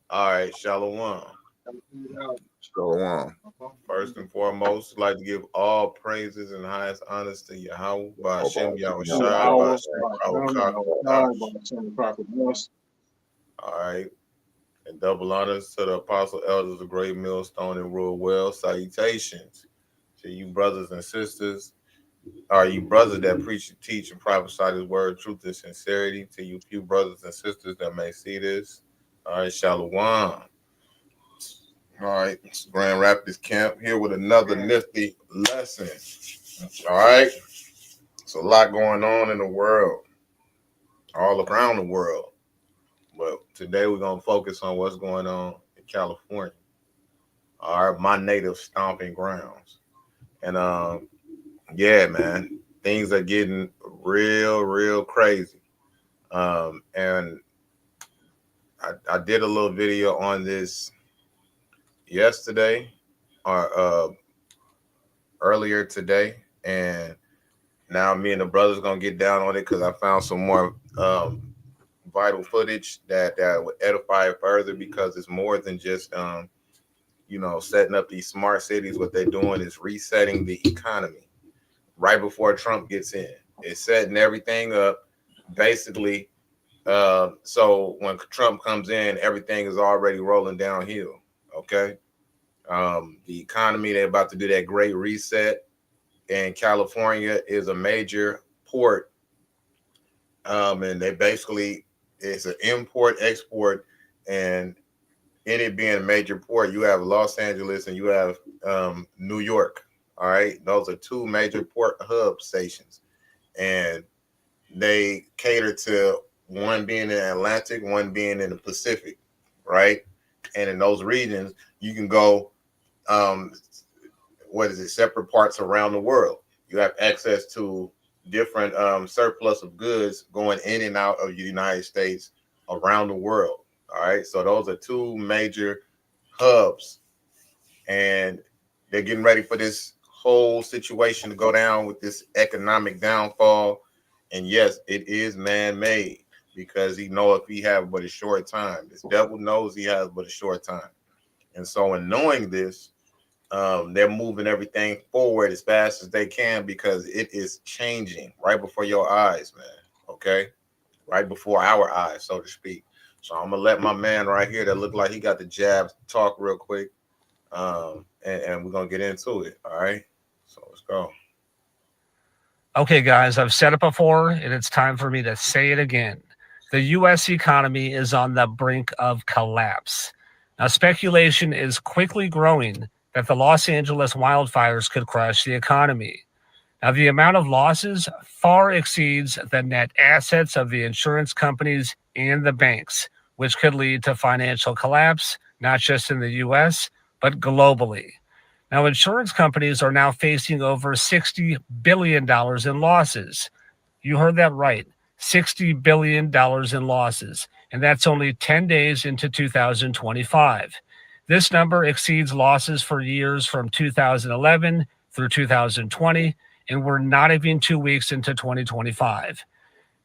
All right, Shalom. Shalom. First and foremost, I'd like to give all praises and highest honors to Yahweh, Oh, boy. Ba'ashem Yeah. Yahushai, Ba'ashem Rawakah. All right. And double honors to the apostle elders of Great Millstone and Rule Well. Salutations to you brothers and sisters. Are you brothers that preach and teach and prophesy this word, truth and sincerity? To you few brothers and sisters that may see this. All right, Shalom. All right, it's Grand Rapids Camp here with another nifty lesson. All right, it's a lot going on in the world, all around the world. But today we're going to focus on what's going on in California. All right, my native stomping grounds. And yeah, man, things are getting real crazy. And I did a little video on this yesterday or earlier today, and now me and the brothers gonna get down on it because I found some more vital footage that would edify it further because it's more than just setting up these smart cities. What they're doing is resetting the economy right before Trump gets in. It's setting everything up basically. So when Trump comes in, everything is already rolling downhill. Okay. The economy, they're about to do that great reset. And California is a major port. And they basically, it's an import export. And in it being a major port, you have Los Angeles and you have New York. All right. Those are two major port hub stations. And they cater to one being in the Atlantic, one being in the Pacific, right? And in those regions, you can go, separate parts around the world. You have access to different surplus of goods going in and out of the United States around the world. All right. So those are two major hubs. And they're getting ready for this whole situation to go down with this economic downfall. And yes, it is man-made because he knows if he have but a short time. This devil knows he has but a short time. And so in knowing this, they're moving everything forward as fast as they can because it is changing right before your eyes, man. Okay? Right before our eyes, so to speak. So I'm going to let my man right here that look like he got the jabs talk real quick. And we're going to get into it. All right? So let's go. Okay, guys, I've said it before, and it's time for me to say it again. The U.S. economy is on the brink of collapse. Now, speculation is quickly growing that the Los Angeles wildfires could crash the economy. Now, the amount of losses far exceeds the net assets of the insurance companies and the banks, which could lead to financial collapse, not just in the U.S., but globally. Now, insurance companies are now facing over $60 billion in losses. You heard that right, $60 billion in losses, and that's only 10 days into 2025. This number exceeds losses for years from 2011 through 2020, and we're not even 2 weeks into 2025.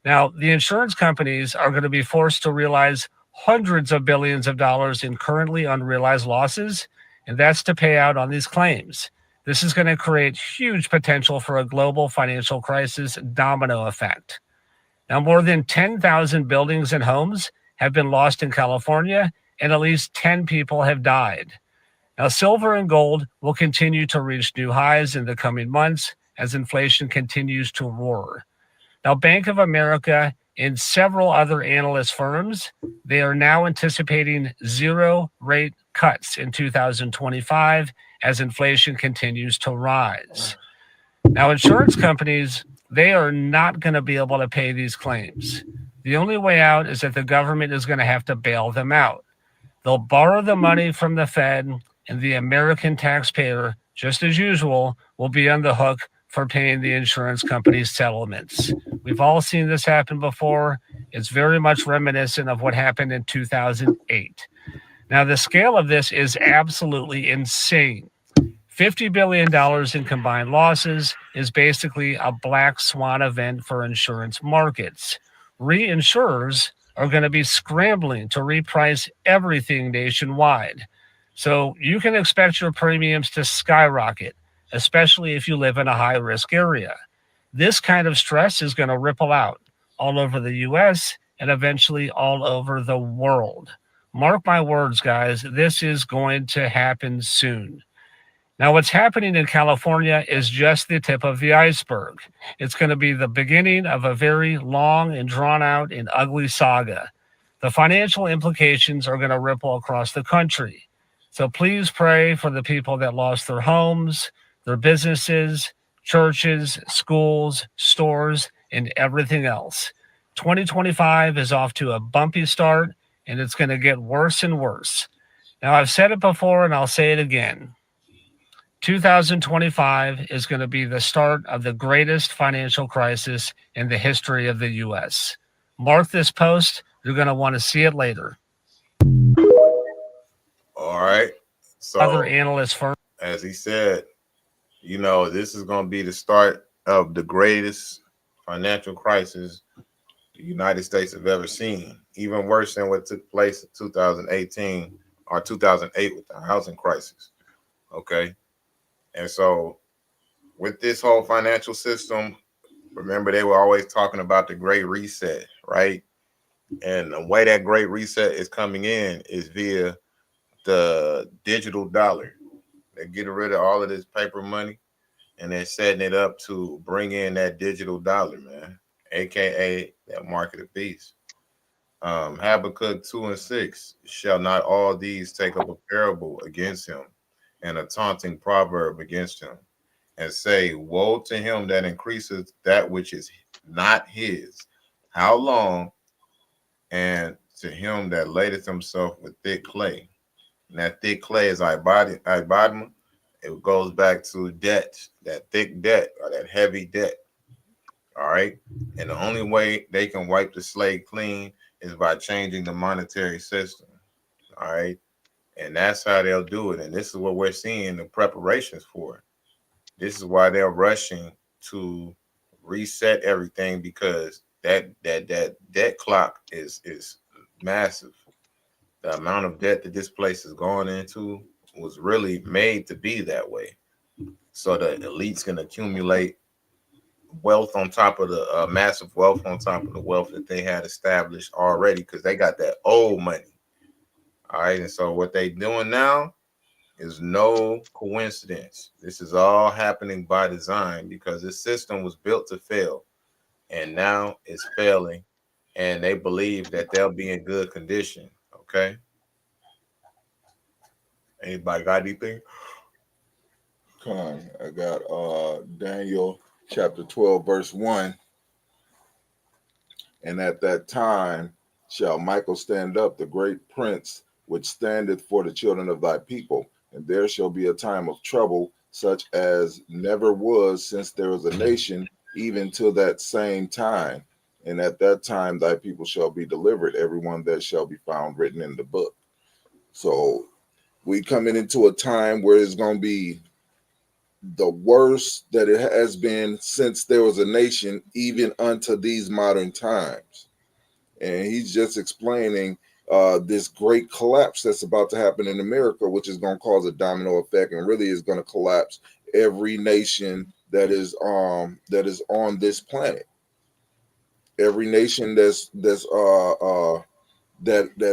Now, the insurance companies are going to be forced to realize hundreds of billions of dollars in currently unrealized losses, and that's to pay out on these claims. This is going to create huge potential for a global financial crisis domino effect. Now, more than 10,000 buildings and homes have been lost in California, and at least 10 people have died. Now, silver and gold will continue to reach new highs in the coming months as inflation continues to roar. Now, Bank of America and several other analyst firms, they are now anticipating zero rate cuts in 2025 as inflation continues to rise. Now, insurance companies, they are not going to be able to pay these claims. The only way out is that the government is going to have to bail them out. They'll borrow the money from the Fed, and the American taxpayer, just as usual, will be on the hook for paying the insurance company's settlements. We've all seen this happen before. It's very much reminiscent of what happened in 2008. Now, the scale of this is absolutely insane. $50 billion in combined losses is basically a black swan event for insurance markets. Reinsurers are going to be scrambling to reprice everything nationwide. So you can expect your premiums to skyrocket, especially if you live in a high risk area. This kind of stress is going to ripple out all over the US and eventually all over the world. Mark my words, guys, this is going to happen soon. Now, what's happening in California is just the tip of the iceberg. It's going to be the beginning of a very long and drawn out and ugly saga. The financial implications are going to ripple across the country. So please pray for the people that lost their homes, their businesses, churches, schools, stores, and everything else. 2025 is off to a bumpy start, and it's going to get worse and worse. Now, I've said it before and I'll say it again. 2025 is going to be the start of the greatest financial crisis in the history of the US. Mark this post. You're going to want to see it later. All right. Other So, analyst firms. as he said, this is going to be the start of the greatest financial crisis the United States have ever seen, even worse than what took place in 2018 or 2008 with the housing crisis. Okay. And so, with this whole financial system, remember they were always talking about the Great Reset, right? And the way that Great Reset is coming in is via the digital dollar. They're getting rid of all of this paper money and they're setting it up to bring in that digital dollar, man, aka that market of beast. Habakkuk 2 and 6, shall not all these take up a parable against him and a taunting proverb against him, and say, woe to him that increaseth that which is not his. How long? And to him that ladeth himself with thick clay. And that thick clay is ibodima. It goes back to debt, that thick debt or that heavy debt. All right. And the only way they can wipe the slate clean is by changing the monetary system. All right. And that's how they'll do it. And this is what we're seeing the preparations for. This is why they're rushing to reset everything because that debt clock is massive. The amount of debt that this place is going into was really made to be that way. So the elites can accumulate wealth on top of the massive wealth on top of the wealth that they had established already because they got that old money. All right. And so what they doing now is no coincidence. This is all happening by design because this system was built to fail and now it's failing and they believe that they'll be in good condition. Okay. Anybody got anything? Con, I got Daniel chapter 12, verse 1. And at that time shall Michael stand up, the great prince, which standeth for the children of thy people. And there shall be a time of trouble, such as never was since there was a nation, even till that same time. And at that time thy people shall be delivered, everyone that shall be found written in the book. So we coming into a time where it's going to be the worst that it has been since there was a nation, even unto these modern times. And he's just explaining this great collapse that's about to happen in America, which is going to cause a domino effect, and really is going to collapse every nation that is on this planet. Every nation that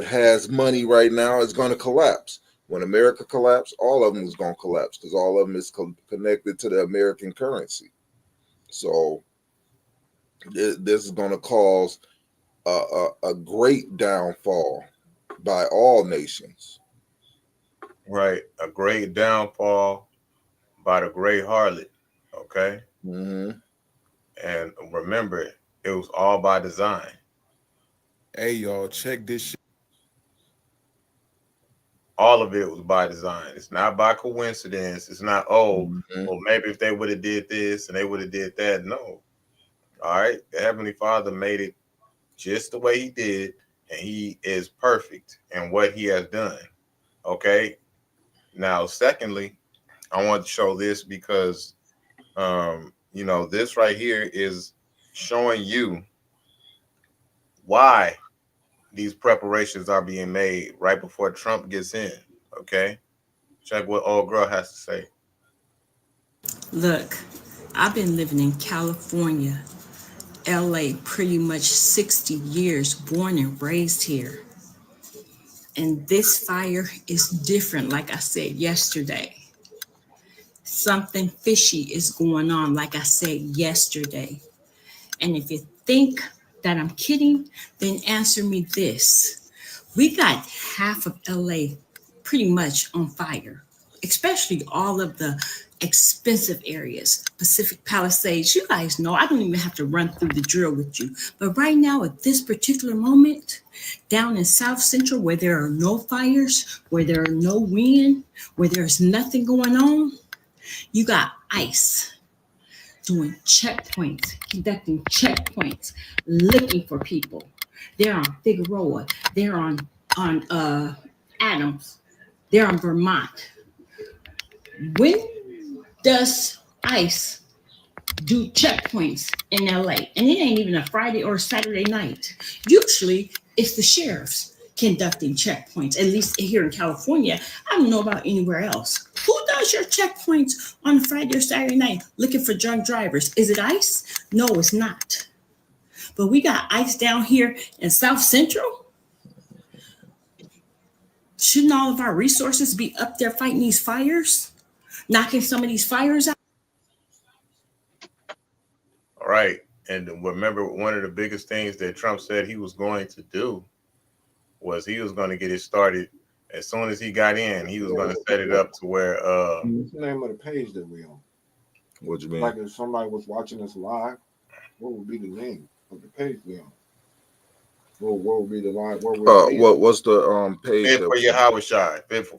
has money right now is going to collapse. When America collapses, all of them is going to collapse because all of them is connected to the American currency. So this is going to cause a great downfall by all nations. Right. A great downfall by the great harlot. Okay. Mm-hmm. And remember, it was all by design. Hey y'all, check this shit. All of it was by design. It's not by coincidence. It's not, oh, Mm-hmm. well, maybe if they would have did this and they would have did that. No. All right. The Heavenly Father made it just the way he did, and he is perfect in what he has done. Okay. Now, secondly, I want to show this because this right here is showing you why these preparations are being made right before Trump gets in. Okay, check what old girl has to say. Look, I've been living in California, LA, pretty much 60 years, born and raised here. And this fire is different, like I said yesterday. Something fishy is going on, like I said yesterday. And if you think that I'm kidding, then answer me this. We got half of LA pretty much on fire, especially all of the expensive areas, Pacific Palisades. You guys know I don't even have to run through the drill with you. But right now, at this particular moment, down in South Central, where there are no fires, where there are no wind, where there's nothing going on, you got ICE doing checkpoints, conducting checkpoints, looking for people. They're on Figueroa. They're on Adams. They're on Vermont. When does ICE do checkpoints in LA? And it ain't even a Friday or a Saturday night. Usually it's the sheriffs conducting checkpoints, at least here in California. I don't know about anywhere else. Who does your checkpoints on Friday or Saturday night looking for drunk drivers? Is it ICE? No, it's not. But we got ICE down here in South Central. Shouldn't all of our resources be up there fighting these fires? Knocking some of these fires out? All right. And remember, one of the biggest things that Trump said he was going to do was he was going to get it started as soon as he got in. He was going to set it up to where. What's the name of the page that we on? What you mean? Like if somebody was watching us live, what would be the name of the page we on? What would be the line? What's the page? Fifth for Yahweh Shai. Fifth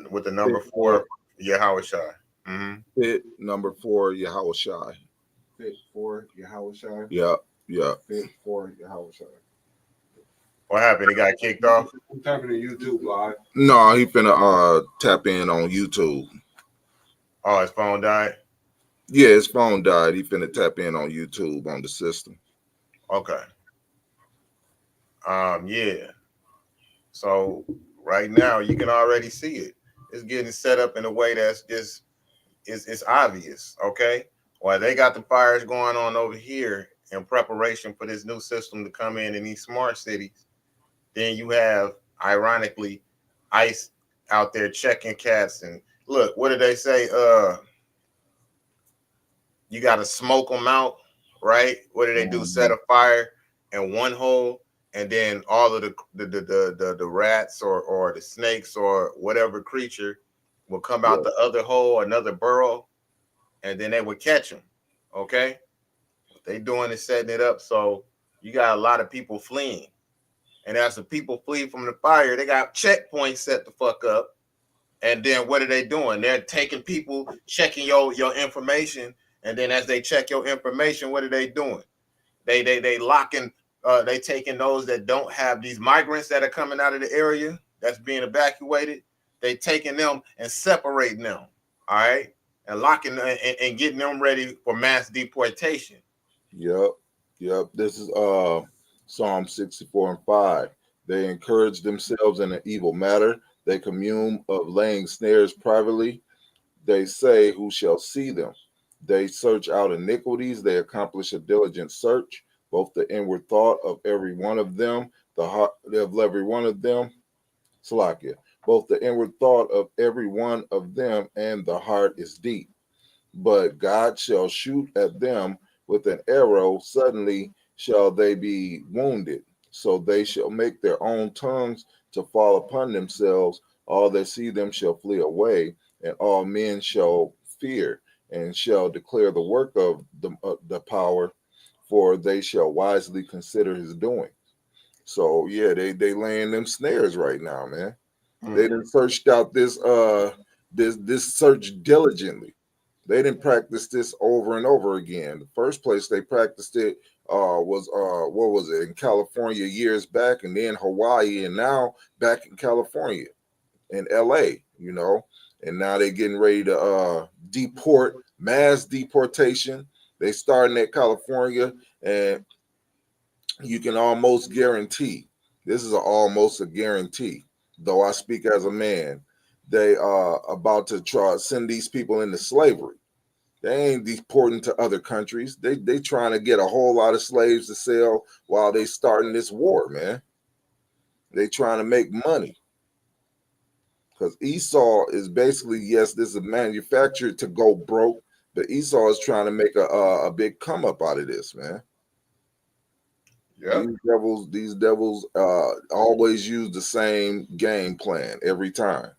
with the number 4, Yahweh Shai. Mm-hmm. Fit number 4, Yahweh Shai. Fit for Yahweh Shai. Yeah. Fit for Yahweh Shai. What happened? He got kicked off? I'm tapping to YouTube live. No, he finna tap in on YouTube. Oh, his phone died? Yeah, his phone died. He finna tap in on YouTube on the system. Okay. Yeah. So right now you can already see it. It's getting set up in a way that's just it's obvious. Okay. While they got the fires going on over here in preparation for this new system to come in these smart cities, then you have, ironically, ICE out there checking cats. And look, what did they say? You got to smoke them out, right? What do they do? Set a fire in one hole, and then all of the rats or the snakes or whatever creature will come out the other hole, another burrow, and then they would catch them. Okay, what they doing is setting it up so you got a lot of people fleeing, and as the people flee from the fire, they got checkpoints set the fuck up. And then what are they doing? They're taking people, checking your information, and then as they check your information, what are they doing? They locking, they taking those that don't have these migrants that are coming out of the area that's being evacuated. They taking them and separating them, all right, and locking and getting them ready for mass deportation. Yep. This is Psalm 64:5. They encourage themselves in an evil matter. They commune of laying snares privately. They say, who shall see them? They search out iniquities. They accomplish a diligent search, both the inward thought of every one of them, the heart of every one of them, Salakia, both the inward thought of every one of them and the heart is deep. But God shall shoot at them with an arrow. Suddenly shall they be wounded. So they shall make their own tongues to fall upon themselves. All that see them shall flee away, and all men shall fear and shall declare the work of the power, for they shall wisely consider his doing. So yeah, they laying them snares right now, man. They done searched out this search diligently. They didn't practice this over and over again. The first place they practiced it was what was it, in California years back, and then Hawaii, and now back in California, in LA, and now they're getting ready to deport, mass deportation. They starting at California, and you can almost guarantee This is almost a guarantee. Though I speak as a man, they are about to try to send these people into slavery. They ain't deporting to other countries. They trying to get a whole lot of slaves to sell while they starting this war, man. They trying to make money. Because Esau is basically, yes, this is manufactured to go broke, but Esau is trying to make a big come up out of this, man. Yep. These devils always use the same game plan every time.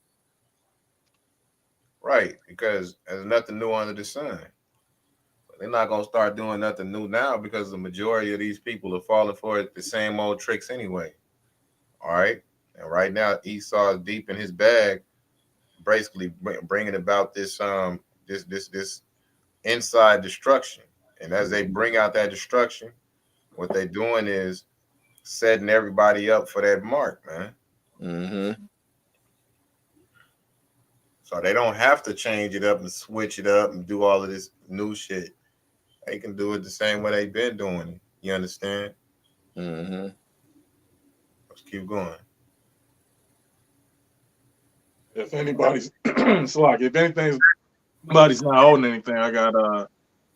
Right, because there's nothing new under the sun. But they're not gonna start doing nothing new now because the majority of these people are falling for the same old tricks anyway. All right, and right now Esau is deep in his bag, basically bringing about this inside destruction. And as they bring out that destruction, what they're doing is setting everybody up for that mark, man. Mm-hmm. So they don't have to change it up and switch it up and do all of this new shit. They can do it the same way they've been doing it. You understand? Mm-hmm. Let's keep going. If anybody's, it's like if anybody's not holding anything, I got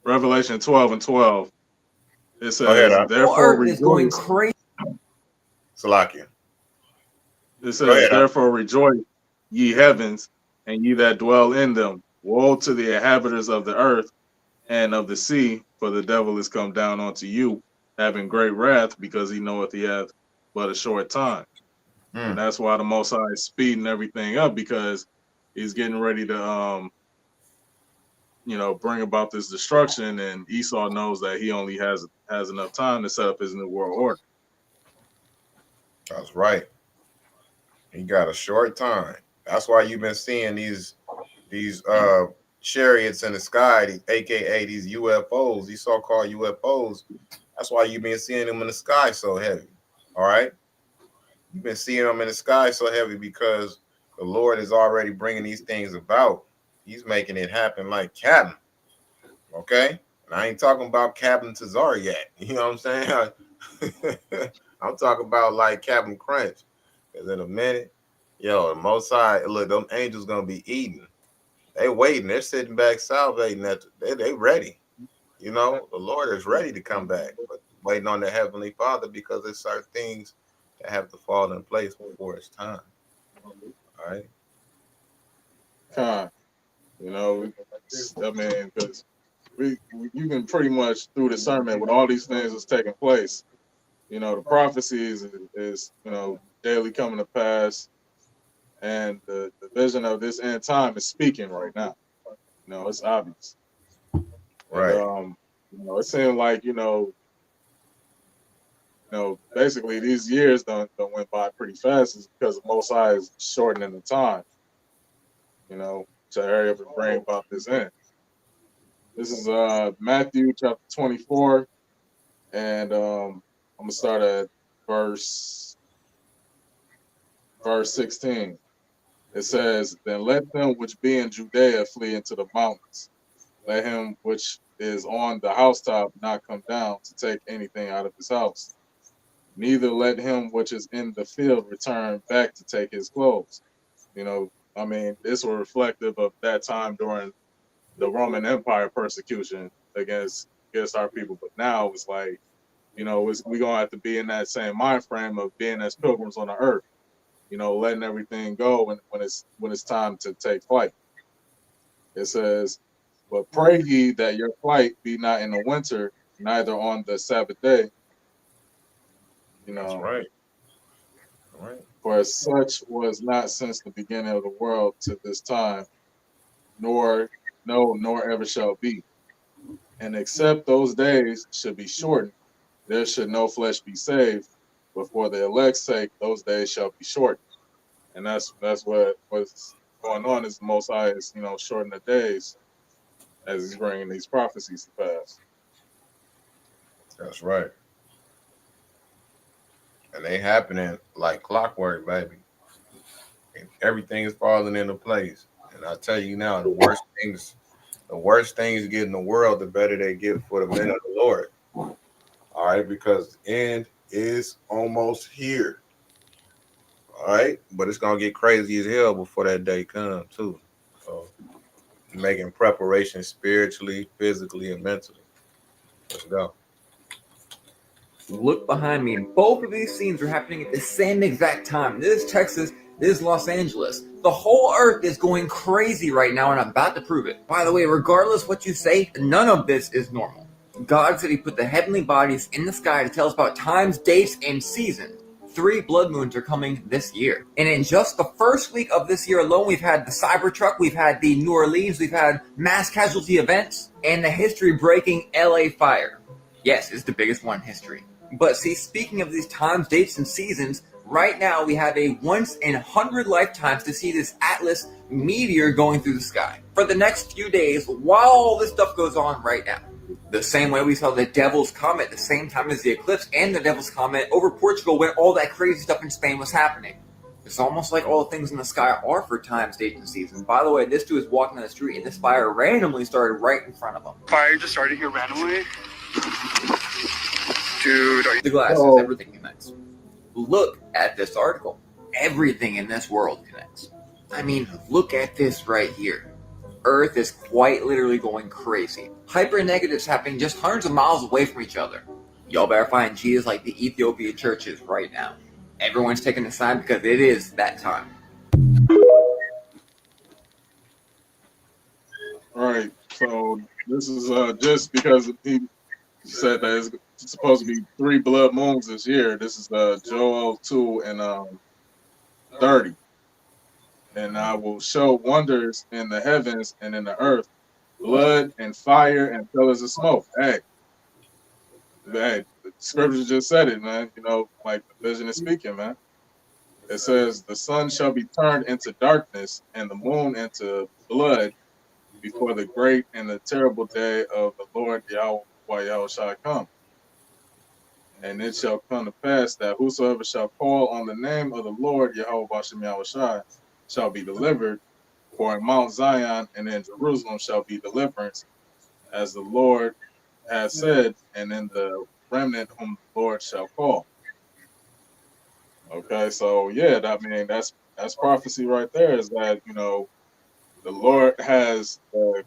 Revelation 12:12. It Go ahead, says, Whole "Therefore earth is going rejoice." crazy. Salakia. It Go says, ahead. "Therefore rejoice, ye heavens, and ye that dwell in them. Woe to the inhabitants of the earth and of the sea, for the devil is come down unto you, having great wrath, because he knoweth he hath but a short time." And that's why the Most High is speeding everything up, because he's getting ready to, bring about this destruction. And Esau knows that he only has enough time to set up his new world order. That's right. He got a short time. That's why you've been seeing these chariots in the sky, aka these UFOs, these so-called UFOs. That's why you've been seeing them in the sky so heavy. All right, you've been seeing them in the sky so heavy because the Lord is already bringing these things about. He's making it happen like Captain. Okay, and I ain't talking about Captain Tazar yet. You know what I'm saying? I'm talking about like Captain Crunch. Because in a minute, yo, the Most High, look, them angels gonna be eating. They waiting. They're sitting back, salivating. They ready. You know, the Lord is ready to come back, but waiting on the Heavenly Father because there's certain things that have to fall in place before it's time. All right. Con, I mean, because you can pretty much through discernment with all these things that's taking place. The prophecies is daily coming to pass, and the vision of this end time is speaking right now. It's obvious. And Right. it seemed like basically these years don't went by pretty fast, is because the Most High is shortening the time, to hurry up and bring about this end. This is Matthew chapter 24, and I'm gonna start at verse 16. It says, "Then let them which be in Judea flee into the mountains. Let him which is on the housetop not come down to take anything out of his house. Neither let him which is in the field return back to take his clothes." I mean, this was reflective of that time during the Roman Empire persecution against our people. But now it's like, we're gonna have to be in that same mind frame of being as pilgrims on the earth, letting everything go when it's time to take flight. It says, "But pray ye that your flight be not in the winter, neither on the Sabbath day, That's right. All right. for such was not since the beginning of the world to this time, nor nor ever shall be. And except those days should be shortened, there should no flesh be saved. But for the elect's sake, those days shall be shortened." And that's what's going on, is the Most High is shortening the days as he's bringing these prophecies to pass. That's right. And they happening like clockwork, baby. And everything is falling into place. And I tell you now, the worst things get in the world, the better they get for the men of the Lord. All right, because the end is almost here. All right, but it's gonna get crazy as hell before that day comes too. So making preparation spiritually, physically, and mentally. Let's go. Look behind me. Both of these scenes are happening at the same exact time. This is Texas. This is Los Angeles. The whole earth is going crazy right now, and I'm about to prove it. By the way, regardless what you say, none of this is normal. God said he put the heavenly bodies in the sky to tell us about times, dates, and seasons. 3 blood moons are coming this year. And in just the first week of this year alone, we've had the Cybertruck, we've had the New Orleans, we've had mass casualty events, and the history-breaking LA fire. Yes, it's the biggest one in history. But see, speaking of these times, dates, and seasons, right now we have a once in 100 lifetimes to see this Atlas meteor going through the sky. For the next few days, while all this stuff goes on right now. The same way we saw the Devil's Comet the same time as the eclipse and the Devil's Comet over Portugal when all that crazy stuff in Spain was happening. It's almost like all the things in the sky are for times, dates, and seasons. By the way, this dude is walking down the street and this fire randomly started right in front of him. Fire just started here randomly. Dude, The glasses, everything connects. Look at this article. Everything in this world connects. I mean, look at this right here. Earth is quite literally going crazy. Hyper-negatives happening just hundreds of miles away from each other. Y'all better find Jesus like the Ethiopian churches right now. Everyone's taking a side because it is that time. All right, so this is just because he said that it's supposed to be 3 blood moons this year. This is Joel 2 and 30. And I will show wonders in the heavens and in the earth, blood and fire and pillars of smoke. Hey, the scripture just said it, man. You know, like the vision is speaking, man. It says the sun shall be turned into darkness and the moon into blood before the great and the terrible day of the Lord Yahweh shall come. And it shall come to pass that whosoever shall call on the name of the Lord Yahweh shall be delivered. For in Mount Zion and in Jerusalem shall be deliverance, as the Lord has said, and in the remnant whom the Lord shall call. Okay, so yeah, that's prophecy right there. Is that, you know, the Lord has the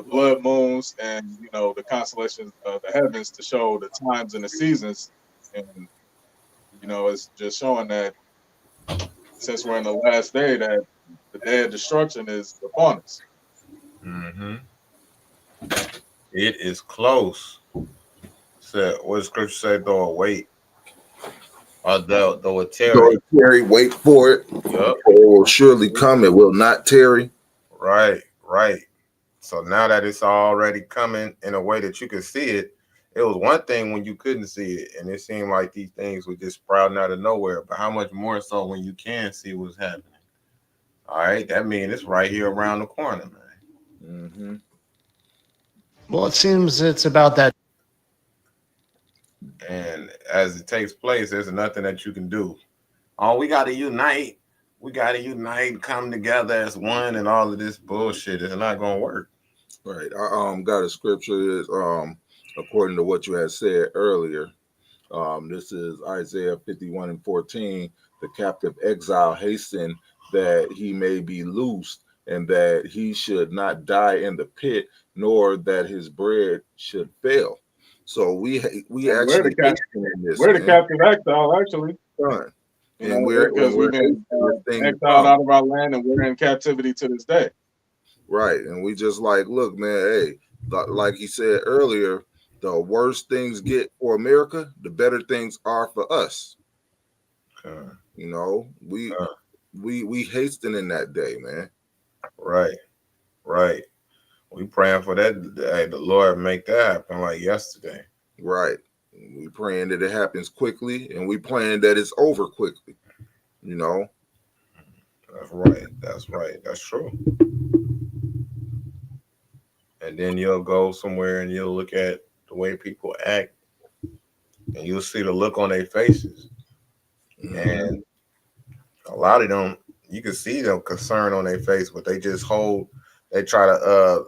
blood moons and, you know, the constellations of the heavens to show the times and the seasons, and, you know, it's just showing that since we're in the last day, that the day of destruction is upon us. Mm-hmm. It is close. So what does scripture say? Though wait, or though it tarry. Tarry, wait for it. Yep. It will surely come. It will not tarry. Right. So now that it's already coming in a way that you can see it, it was one thing when you couldn't see it, and it seemed like these things were just sprouting out of nowhere. But how much more so when you can see what's happening? All right, that means it's right here around the corner, man. Mm-hmm. Well, it seems it's about that. And as it takes place, there's nothing that you can do. Oh, we got to unite. We got to unite, come together as one, and all of this bullshit is not going to work. Right. I got a scripture is according to what you had said earlier. This is Isaiah 51:14. The captive exile hasten that he may be loosed, and that he should not die in the pit, nor that his bread should fail. So we actually we're the captive exile, actually. Right. You and know, we're because we've been exiled out of our land, and we're in captivity to this day. Right. And we just like, look, man, hey, like he said earlier, the worse things get for America, the better things are for us. You know, we hastening that day, man. Right. We praying for that. Hey, the Lord make that happen like yesterday. Right. We praying that it happens quickly, and we praying that it's over quickly. You know. That's right. That's true. And then you'll go somewhere and you'll look at the way people act, and you'll see the look on their faces. Mm-hmm. And a lot of them, you can see them concern on their face, but they just they try to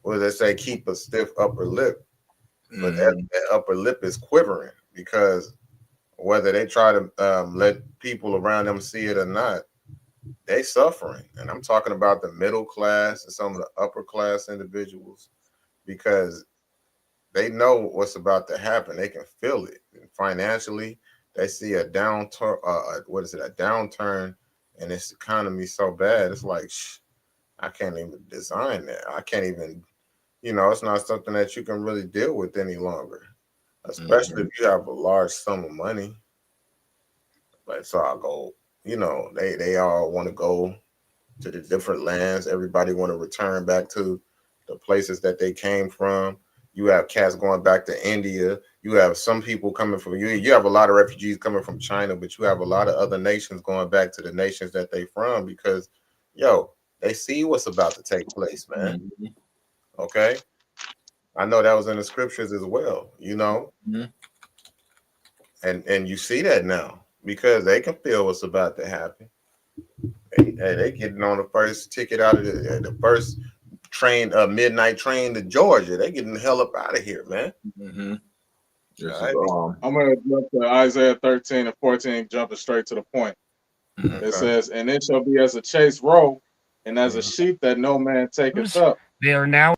what do they say, keep a stiff upper lip. But that upper lip is quivering because whether they try to let people around them see it or not, they suffering. And I'm talking about the middle class and some of the upper class individuals, because they know what's about to happen. They can feel it. And financially, they see a downturn. What is it? A downturn in this economy so bad. It's like, I can't even design that. I can't even, it's not something that you can really deal with any longer, especially if you have a large sum of money. Like, so I'll go, they all want to go to the different lands. Everybody want to return back to the places that they came from. You have cats going back to India. You have some people coming from you. You have a lot of refugees coming from China, but you have a lot of other nations going back to the nations that they from, because, they see what's about to take place, man. Mm-hmm. Okay, I know that was in the scriptures as well. Mm-hmm. And you see that now because they can feel what's about to happen. They getting on the first ticket out of the first train, midnight train to Georgia. They getting the hell up out of here, man. Mm-hmm. This All is right. I'm going to jump to Isaiah 13 and 14, jumping straight to the point. It says, and it shall be as a chased roe, and as a sheep that no man taketh up. They are now.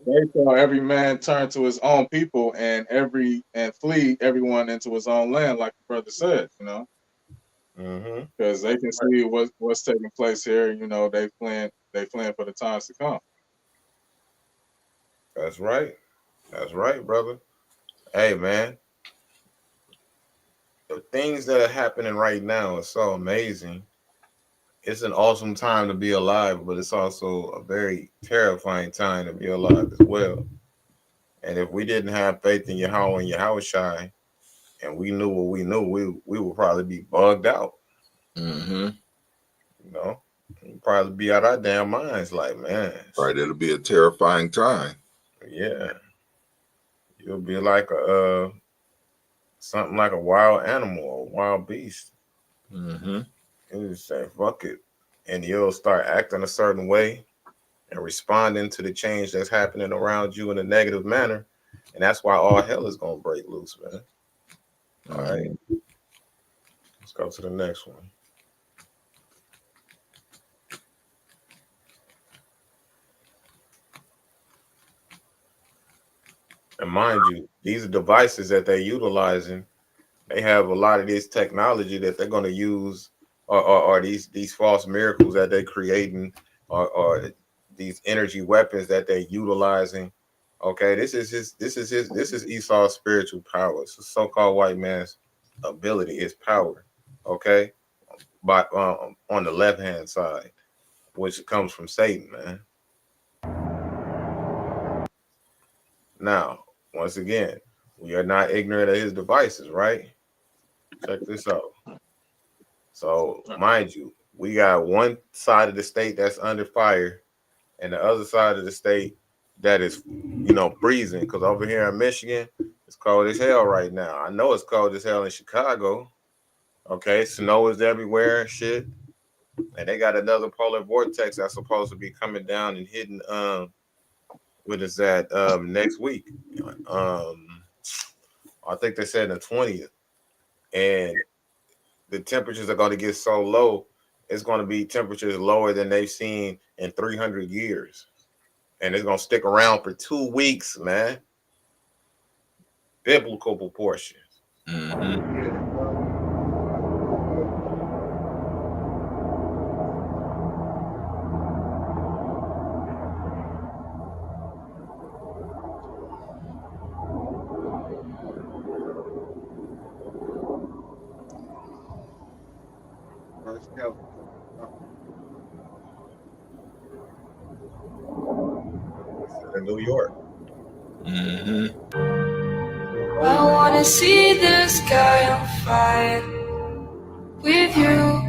They shall every man turn to his own people, and flee everyone into his own land, like the brother said, because they can see what's taking place here. They fleeing for the times to come. That's right, brother. Hey, man, the things that are happening right now are so amazing. It's an awesome time to be alive, but it's also a very terrifying time to be alive as well. And if we didn't have faith in Yahweh and Yahushai, and we knew what we knew, we would probably be bugged out. Mm-hmm. We'd probably be out our damn minds, like, man. Right, it'll be a terrifying time. Yeah, you'll be like something like a wild animal or wild beast. Mm-hmm. You just say fuck it, and you'll start acting a certain way and responding to the change that's happening around you in a negative manner, and that's why all hell is gonna break loose, man. All right, let's go to the next one. And mind you, these devices that they're utilizing, they have a lot of this technology that they're going to use, or these false miracles that they're creating, or these energy weapons that they're utilizing. Okay, this is Esau's spiritual power. It's a so-called white man's ability, his power. Okay, but on the left hand side, which comes from Satan, man. Now, once again, we are not ignorant of his devices, right? Check this out. So, mind you, we got one side of the state that's under fire, and the other side of the state that is, freezing. Because over here in Michigan, it's cold as hell right now. I know it's cold as hell in Chicago. Okay, snow is everywhere and shit. And they got another polar vortex that's supposed to be coming down and hitting what is that next week? I think they said the 20th. And the temperatures are going to get so low, it's going to be temperatures lower than they've seen in 300 years. And it's going to stick around for 2 weeks, man. Biblical proportions. Mm-hmm. In New York. Mm-hmm. I wanna see the sky on fire with you.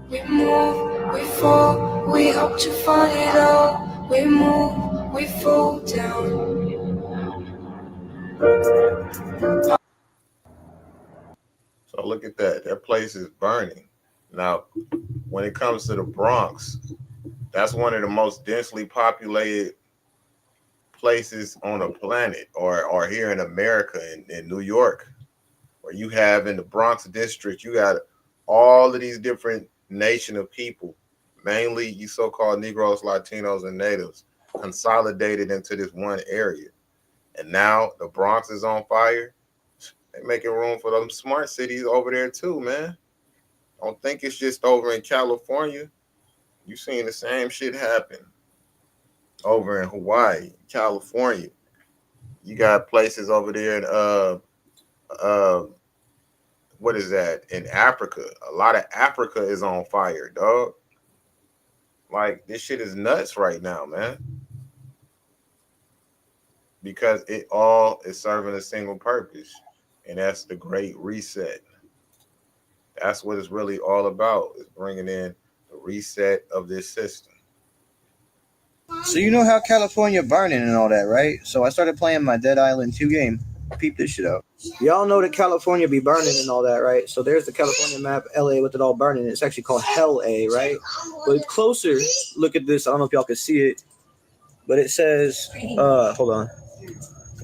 We move, we fall, we hope to find it all. We move, we fall down. So look at that. That place is burning. Now, when it comes to the Bronx, that's one of the most densely populated places on the planet, or here in America, in New York. Where you have in the Bronx district, you got all of these different nation of people, mainly you so-called Negroes, Latinos, and natives, consolidated into this one area. And now the Bronx is on fire. They're making room for them smart cities over there too, man. Don't think it's just over in California. You seen the same shit happen over in Hawaii, California. You got places over there in uh what is that? In Africa. A lot of Africa is on fire, dog. Like this shit is nuts right now, man. Because it all is serving a single purpose, and that's the Great Reset. That's what it's really all about, is bringing in the reset of this system. So you know how California burning and all that, right? So I started playing my Dead Island 2 game. Peep this shit out. Y'all know that California be burning and all that, right? So there's the California map, LA with it all burning. It's actually called Hell A, right? But closer, look at this. I don't know if y'all can see it, but it says, hold on.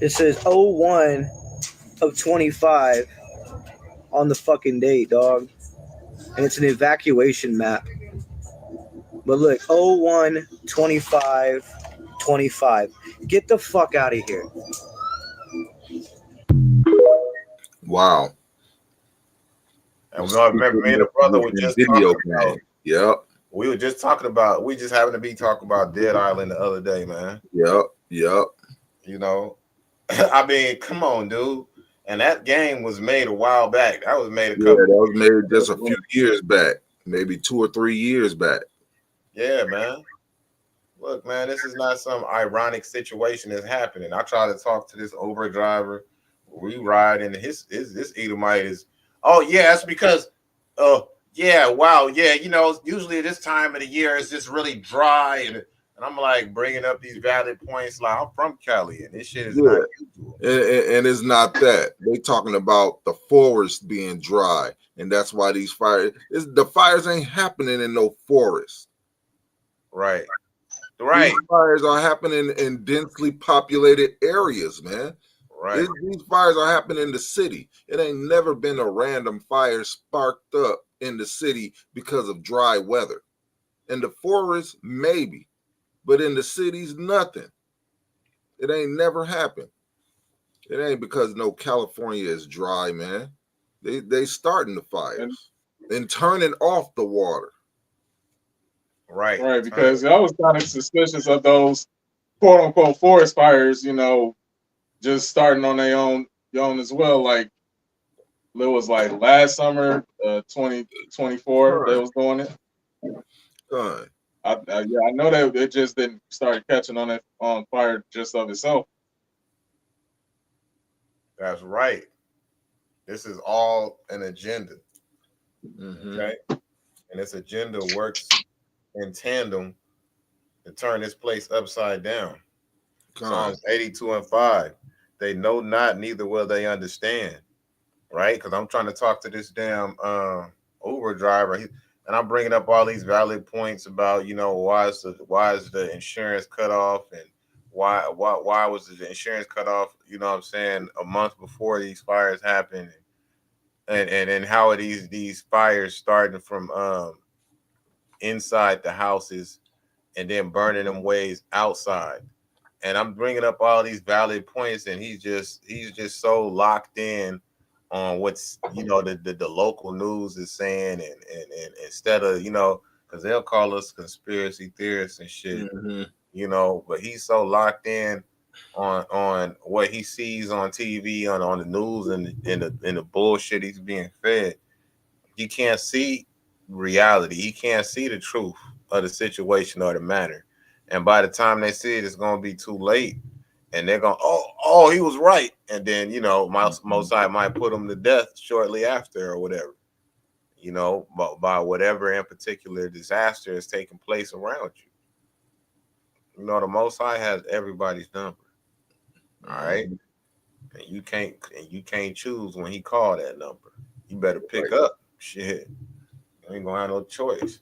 It says 01 of 25 on the fucking date, dog. And it's an evacuation map. But look, 01, 25, 25. Get the fuck out of here. Wow. And we all remember me and the brother were just video talking about. Yep. We were just talking about. We just happened to be talking about Dead Island the other day, man. Yep. Yep. You know, I mean, come on, dude. And that game was made a while back. That was made a couple. Yeah, that was made just a few years back, maybe 2 or 3 years back. Yeah, man. Look, man, this is not some ironic situation that's happening. I try to talk to this Uber driver. We ride, and this Edomite is, oh yeah, that's because, yeah, wow, yeah, you know, usually this time of the year it's just really dry, and I'm like bringing up these valid points. Like, I'm from Cali, and this shit is not usual. And it's not that. They talking about the forest being dry, and that's why these fires. The fires ain't happening in no forest. Right. Right. These fires are happening in densely populated areas, man. Right. These fires are happening in the city. It ain't never been a random fire sparked up in the city because of dry weather. In the forest, maybe, but in the cities, nothing. It ain't never happened. It ain't because no California is dry, man. They starting the fires and turning off the water. Right. Right, because I was kind of suspicious of those quote unquote forest fires, you know, just starting on their own as well. Like it was like last summer, 2024, they was doing it. I know that it just didn't start catching on fire just of itself. That's right. This is all an agenda. Okay. And this agenda works in tandem to turn this place upside down. Psalms 82:5. They know not, neither will they understand. Right? Because I'm trying to talk to this damn Uber driver, and I'm bringing up all these valid points about, you know, why is the insurance cut off, and why was the insurance cut off, you know what I'm saying, a month before these fires happened, and how are these fires starting from inside the houses and then burning them ways outside. And I'm bringing up all these valid points, and he's just so locked in on what's, you know, the local news is saying, and instead of, you know, because they'll call us conspiracy theorists and shit, you know, but he's so locked in on what he sees on TV, on the news, and the bullshit he's being fed. He can't see reality. He can't see the truth of the situation or the matter. And by the time they see it, it's going to be too late. And they're going, oh, he was right. And then, you know, Mosai might put him to death shortly after or whatever, you know, by whatever in particular disaster is taking place around you. You know, the Most High has everybody's number. All right. And you can't choose when he called that number. You better pick up. Shit. You ain't gonna have no choice.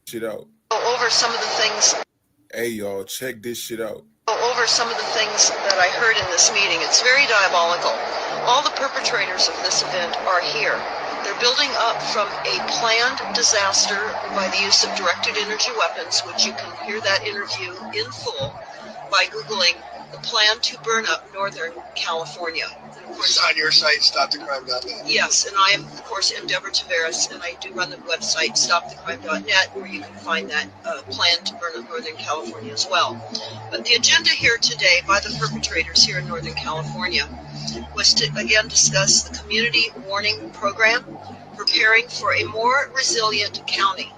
Shit out. Go over some of the things. Hey y'all, check this shit out. Go over some of the things that I heard in this meeting. It's very diabolical. All the perpetrators of this event are here. They're building up from a planned disaster by the use of directed energy weapons, which you can hear that interview in full by Googling the plan to burn up Northern California. And of course, It's on your site, stopthecrime.net. yes, and I am, of course, Deborah Taveras, and I do run the website stopthecrime.net, where you can find that plan to burn up Northern California as well. But the agenda here today by the perpetrators here in Northern California was to again discuss the community warning program, preparing for a more resilient county.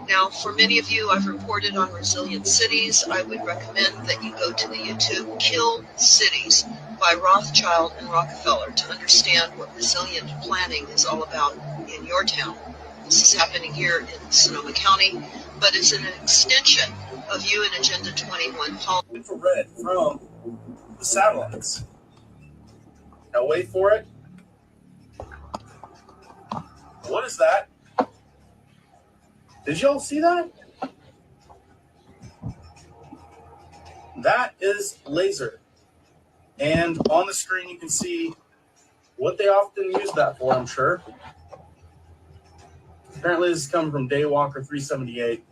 Now, for many of you, I've reported on resilient cities. I would recommend that you go to the YouTube Kill Cities by Rothschild and Rockefeller to understand what resilient planning is all about in your town. This is happening here in Sonoma County, but it's an extension of UN Agenda 21 policy. Infrared from the satellites. Now wait for it. What is that? Did y'all see that? That is laser. And on the screen you can see what they often use that for, I'm sure. Apparently this is coming from Daywalker 378.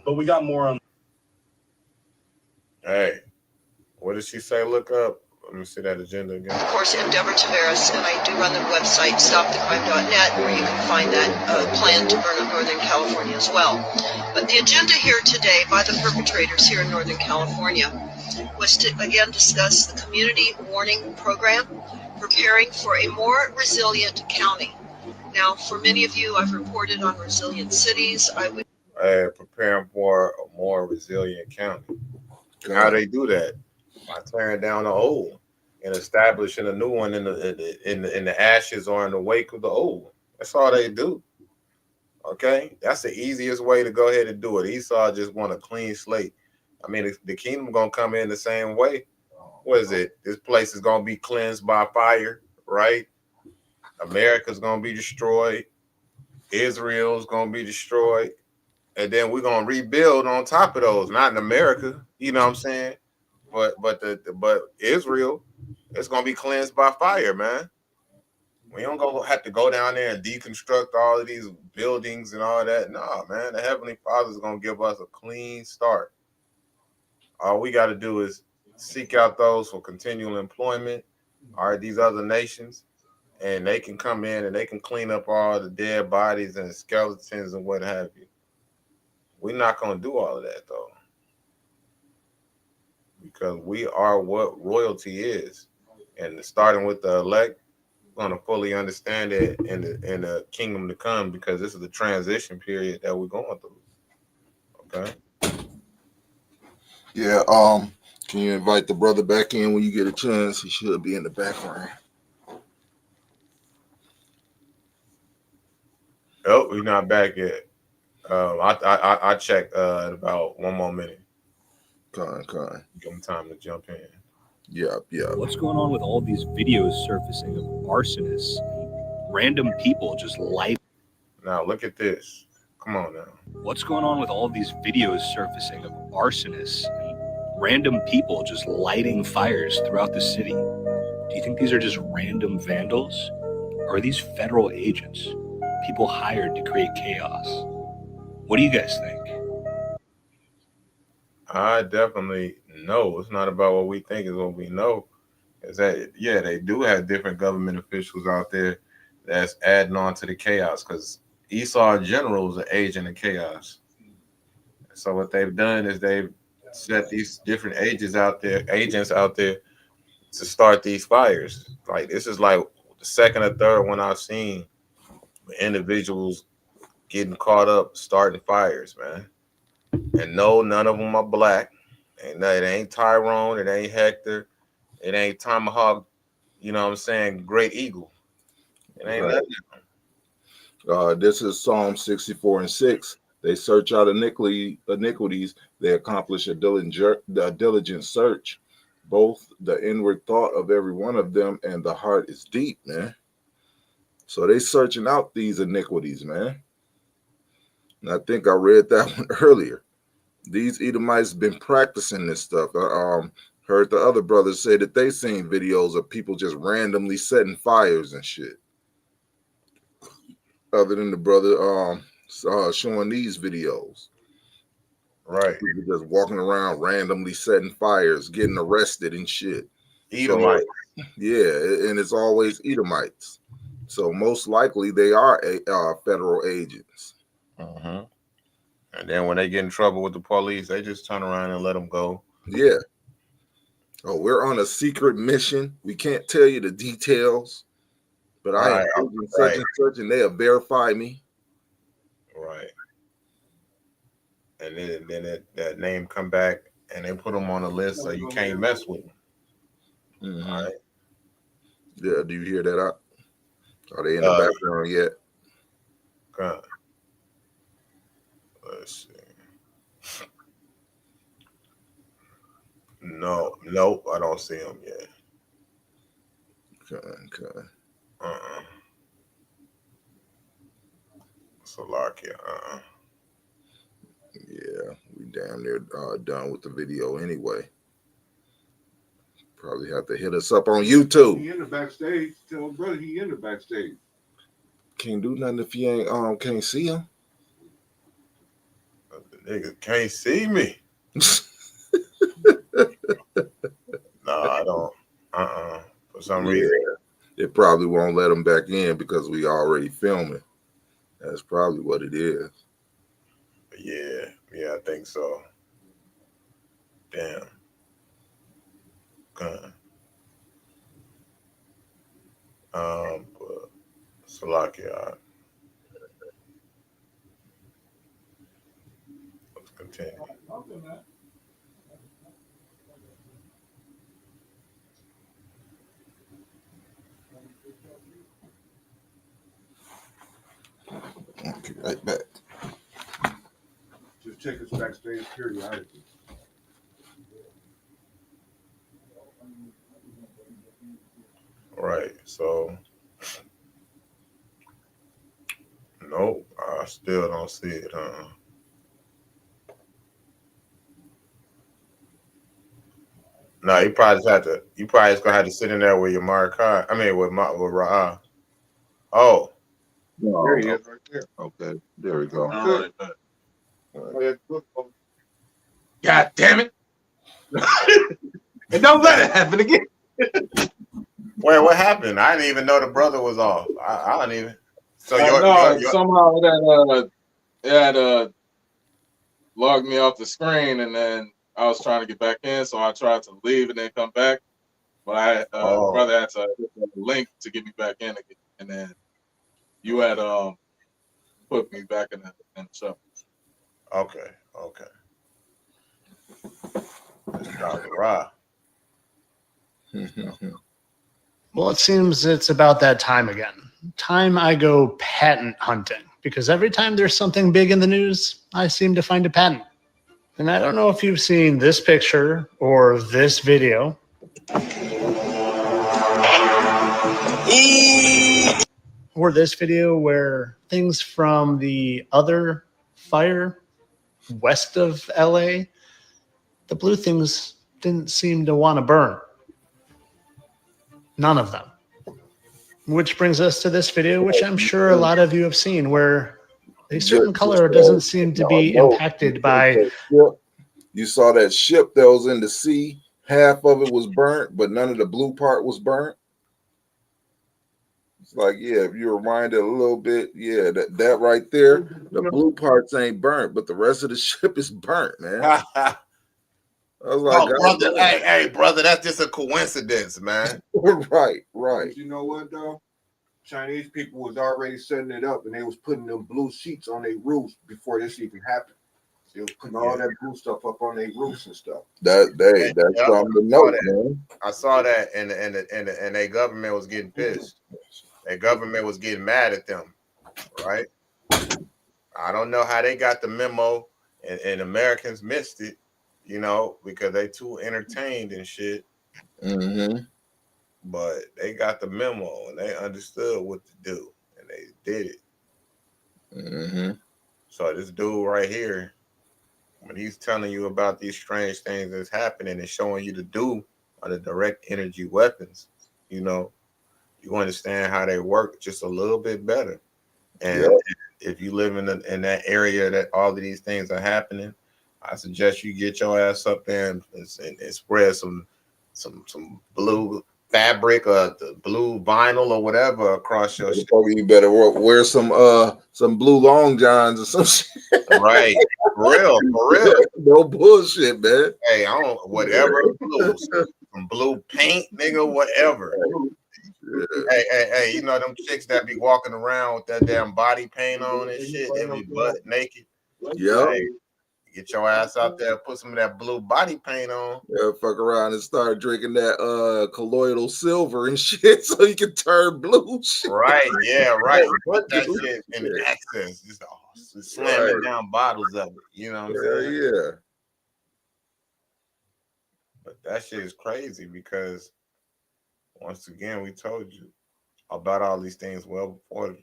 But we got more on. Hey, what did she say? Look up. Let me see that agenda again. Of course, Deborah Taveras, and I do run the website stopthecrime.net, where you can find that plan to burn up Northern California as well. But the agenda here today by the perpetrators here in Northern California was to again discuss the community warning program, preparing for a more resilient county. Now, for many of you, I've reported on resilient cities. I would preparing for a more resilient county. How they do that? By tearing down the old and establishing a new one in the ashes or in the wake of the old one. That's all they do. Okay, that's the easiest way to go ahead and do it. Esau just want a clean slate. I mean, the kingdom gonna come in the same way. What is it? This place is gonna be cleansed by fire, right? America's gonna be destroyed. Israel's gonna be destroyed, and then we're gonna rebuild on top of those. Not in America, you know what I'm saying? But Israel, it's gonna be cleansed by fire, man. We don't have to go down there and deconstruct all of these buildings and all that. No, man, the Heavenly Father is gonna give us a clean start. All we got to do is seek out those for continual employment, or these other nations, and they can come in and they can clean up all the dead bodies and skeletons and what have you. We're not gonna do all of that though, because we are what royalty is, and starting with the elect, we're gonna fully understand it in the kingdom to come, because this is the transition period that we're going through. Okay. Yeah. Can you invite the brother back in when you get a chance? He should be in the background. Oh, we're not back yet. I check in about one more minute. Con. Give him time to jump in. Yeah. What's going on with all these videos surfacing of arsonists, random people just light? Now look at this. Come on now. What's going on with all these videos surfacing of arsonists, random people just lighting fires throughout the city? Do you think these are just random vandals? Or are these federal agents, people hired to create chaos? What do you guys think? I definitely know. It's not about what we think, it's what we know. Is that, yeah, they do have different government officials out there that's adding on to the chaos, because Esau in general is an agent of chaos. So what they've done is they've set these different agents out there to start these fires. Like, this is like the second or third one I've seen individuals getting caught up starting fires, man. And no, none of them are black. And it ain't Tyrone, it ain't Hector, it ain't Tomahawk, you know what I'm saying, Great Eagle. It ain't nothing. This is Psalm 64:6. They search out iniquities, they accomplish a diligent search. Both the inward thought of every one of them and the heart is deep, man. So they searching out these iniquities, man. And I think I read that one earlier. These Edomites been practicing this stuff. Heard the other brothers say that they seen videos of people just randomly setting fires and shit. Other than the brother showing these videos. Right. People just walking around randomly setting fires, getting arrested and shit. Edomites. So, yeah, and it's always Edomites. So most likely they are federal agents. Mm-hmm. And then when they get in trouble with the police, they just turn around and let them go. Yeah. Oh, we're on a secret mission. We can't tell you the details, but I am agent such and such, and they'll verify me. Right. And then that name come back, and they put them on a list so you can't mess with them. Mm-hmm. All right. Yeah. Do you hear that? Are they in the background yet? God. Let's see. Nope, I don't see them yet. Okay. Salakia. Yeah, we damn near done with the video anyway. Probably have to hit us up on YouTube. He in the backstage. Tell him, brother, he in the backstage. Can't do nothing if you ain't can't see him. The nigga can't see me. No, I don't. For some reason. It probably won't let him back in because we already filming. That's probably what it is. Yeah, I think so. Damn. But Salakia. Let's continue. Okay, right back. Just check us backstage periodically. Right. So, nope. I still don't see it. No, you probably just have to. You probably just gonna have to sit in there with your Markai. I mean, with Ra'ah. Oh, There he is, right there. Okay, there we go. All right. God damn it! And don't let it happen again. Wait, what happened? I didn't even know the brother was off. I don't even. So somehow it had logged me off the screen, and then I was trying to get back in, so I tried to leave and then come back. But brother had to hit the link to get me back in again, and then you had put me back in the show. Okay. That's Dr. Ra. Well, it seems it's about that time again. Time I go patent hunting, because every time there's something big in the news, I seem to find a patent. And I don't know if you've seen this picture or this video. Or this video where things from the other fire west of LA, the blue things didn't seem to want to burn. None of them. Which brings us to this video, which I'm sure a lot of you have seen, where a certain color doesn't seem to be impacted by. You saw that ship that was in the sea. Half of it was burnt, but none of the blue part was burnt. It's like, yeah, if you rewind it a little bit, yeah, that right there, the blue parts ain't burnt, but the rest of the ship is burnt, man. I was like, brother, hey, brother, that's just a coincidence, man. Right. But you know what though? Chinese people was already setting it up, and they was putting them blue sheets on their roofs before this even happened. They was putting all that blue stuff up on their roofs and stuff. That's something to note, man. I saw that, and their government was getting pissed. Their government was getting mad at them, right? I don't know how they got the memo, and Americans missed it, because they too entertained and shit. Mm-hmm. But they got the memo, and they understood what to do, and they did it. Mm-hmm. So this dude right here when he's telling you about these strange things that's happening and showing you the do of the direct energy weapons, you know, you understand how they work just a little bit better. And if you live in that area that all of these things are happening, I suggest you get your ass up there and spread some blue fabric or the blue vinyl or whatever across your shit. You better wear some blue long johns or some shit. Right. For real. No bullshit, man. Hey, I don't whatever blue. Some blue paint, nigga, whatever. Yeah. Hey, you know them chicks that be walking around with that damn body paint on and shit, they be butt naked. Yeah. Hey, get your ass out there, put some of that blue body paint on. Yeah, fuck around and start drinking that colloidal silver and shit so you can turn blue. Shit. Right, yeah, right. Put that shit in excess. Just slamming down bottles of it. You know what I'm saying? Yeah. But that shit is crazy because once again, we told you about all these things well before,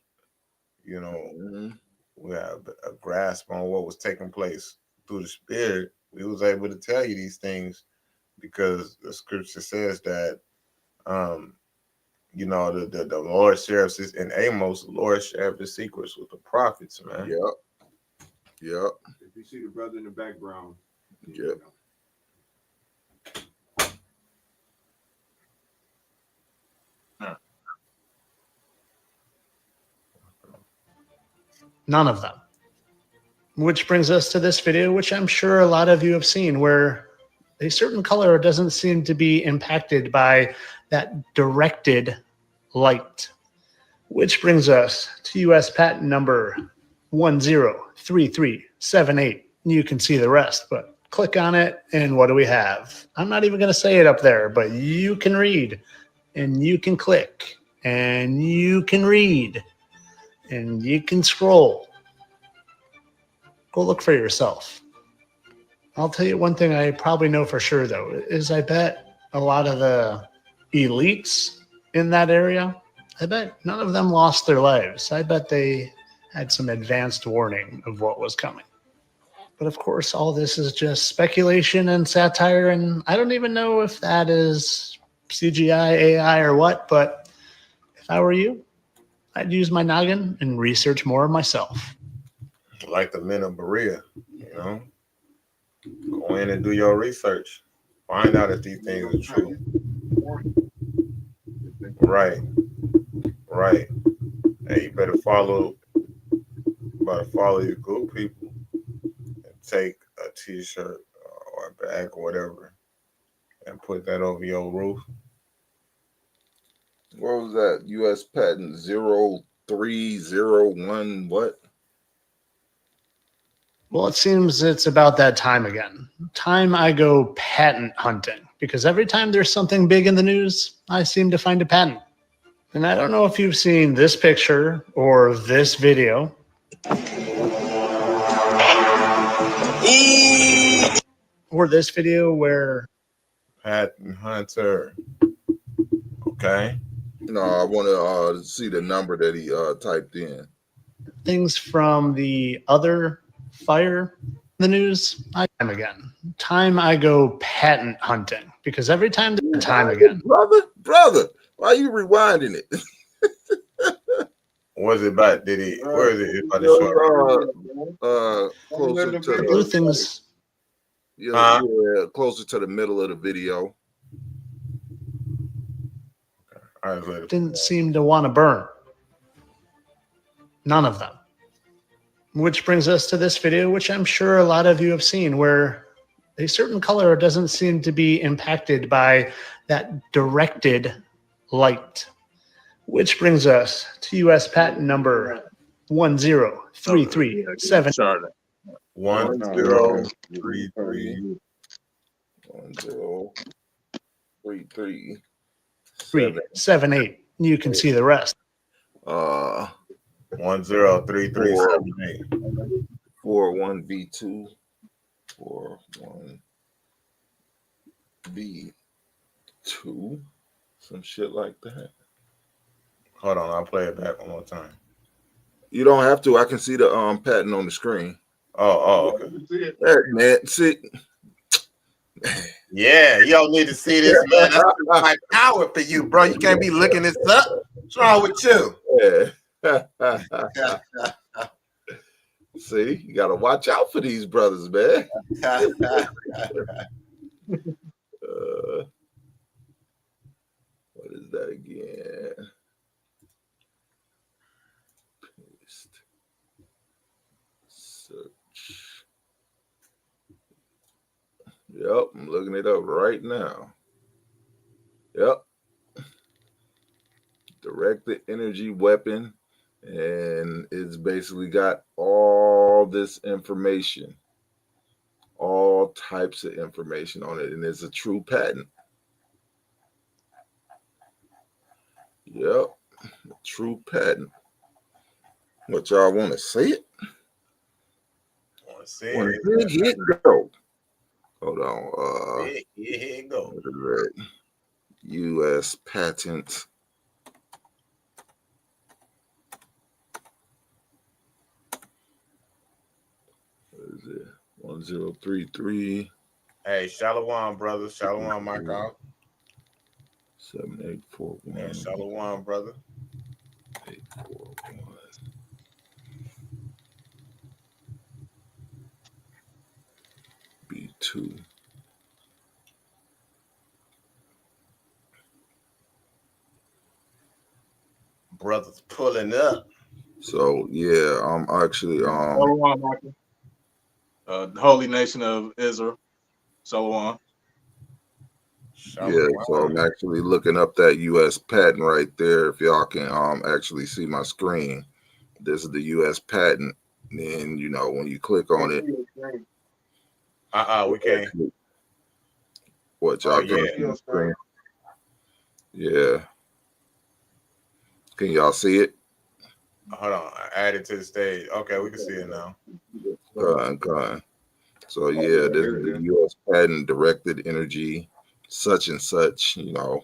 you know, we have a grasp on what was taking place through the spirit. We was able to tell you these things because the scripture says that, you know, the Lord shares his, in Amos, the Lord shared his secrets with the prophets, man. Yep. If you see the brother in the background. Yep. None of them. Which brings us to this video, which I'm sure a lot of you have seen, where a certain color doesn't seem to be impacted by that directed light. Which brings us to US patent number 103378. You can see the rest, but click on it, and what do we have? I'm not even going to say it up there, but you can read, and you can click, and you can read, and you can scroll. Go look for yourself. I'll tell you one thing I probably know for sure, though, is I bet a lot of the elites in that area, I bet none of them lost their lives. I bet they had some advanced warning of what was coming. But of course, all this is just speculation and satire, and I don't even know if that is CGI, AI, or what, but if I were you, I'd use my noggin and research more myself. Like the men of Berea, you know, go in and do your research. Find out if these things are true. Right. Hey, you better follow your group people and take a t-shirt or a bag or whatever and put that over your roof. What was that? US patent 0301 what? Well, it seems it's about that time again. Time I go patent hunting, because every time there's something big in the news, I seem to find a patent. And I don't know if you've seen this picture or this video. Or this video where... Patent hunter. Okay. No, I want to see the number that he typed in. Things from the other fire in the news. Time again. Time I go patent hunting, because every time there's time again. Brother, why are you rewinding it? What is it about? Did he? Where is it? About Closer to the blue things. Yeah, closer to the middle of the video. Didn't seem to want to burn. None of them. Which brings us to this video, which I'm sure a lot of you have seen, where a certain color doesn't seem to be impacted by that directed light. Which brings us to US patent number 103378. 103378. You can see the rest. 103378. 41B2. 41B2. Some shit like that. Hold on, I'll play it back one more time. You don't have to. I can see the patent on the screen. Okay. Hey, man, see. Yeah, you don't need to see this, man. That's my power for you, bro. You can't be looking this up. What's wrong with you? Yeah. See, you got to watch out for these brothers, man. What is that again? Paste. Search. Yep, I'm looking it up right now. Yep. Directed energy weapon. And it's basically got all this information, all types of information on it. And it's a true patent. Yep. True patent. What y'all want to see it? Want to see Want it? to see it go? Hold on. Here it go. What is that? U.S. patent. What is it? 1033. Hey, Shalom, brother. Shalom, Michael. 7841. Yeah, Shalom, brother. 841. B2. Brothers pulling up. So yeah, I'm actually Shalom, Michael. The Holy Nation of Israel. Shalom. Yeah, so I'm actually looking up that U.S. patent right there. If y'all can actually see my screen, this is the U.S. patent. And you know when you click on it, we can't. What y'all can see the screen? Yeah. Can y'all see it? Hold on, I added to the stage. Okay, we can see it now. Con. So yeah, this is the U.S. patent, directed energy, such and such. You know,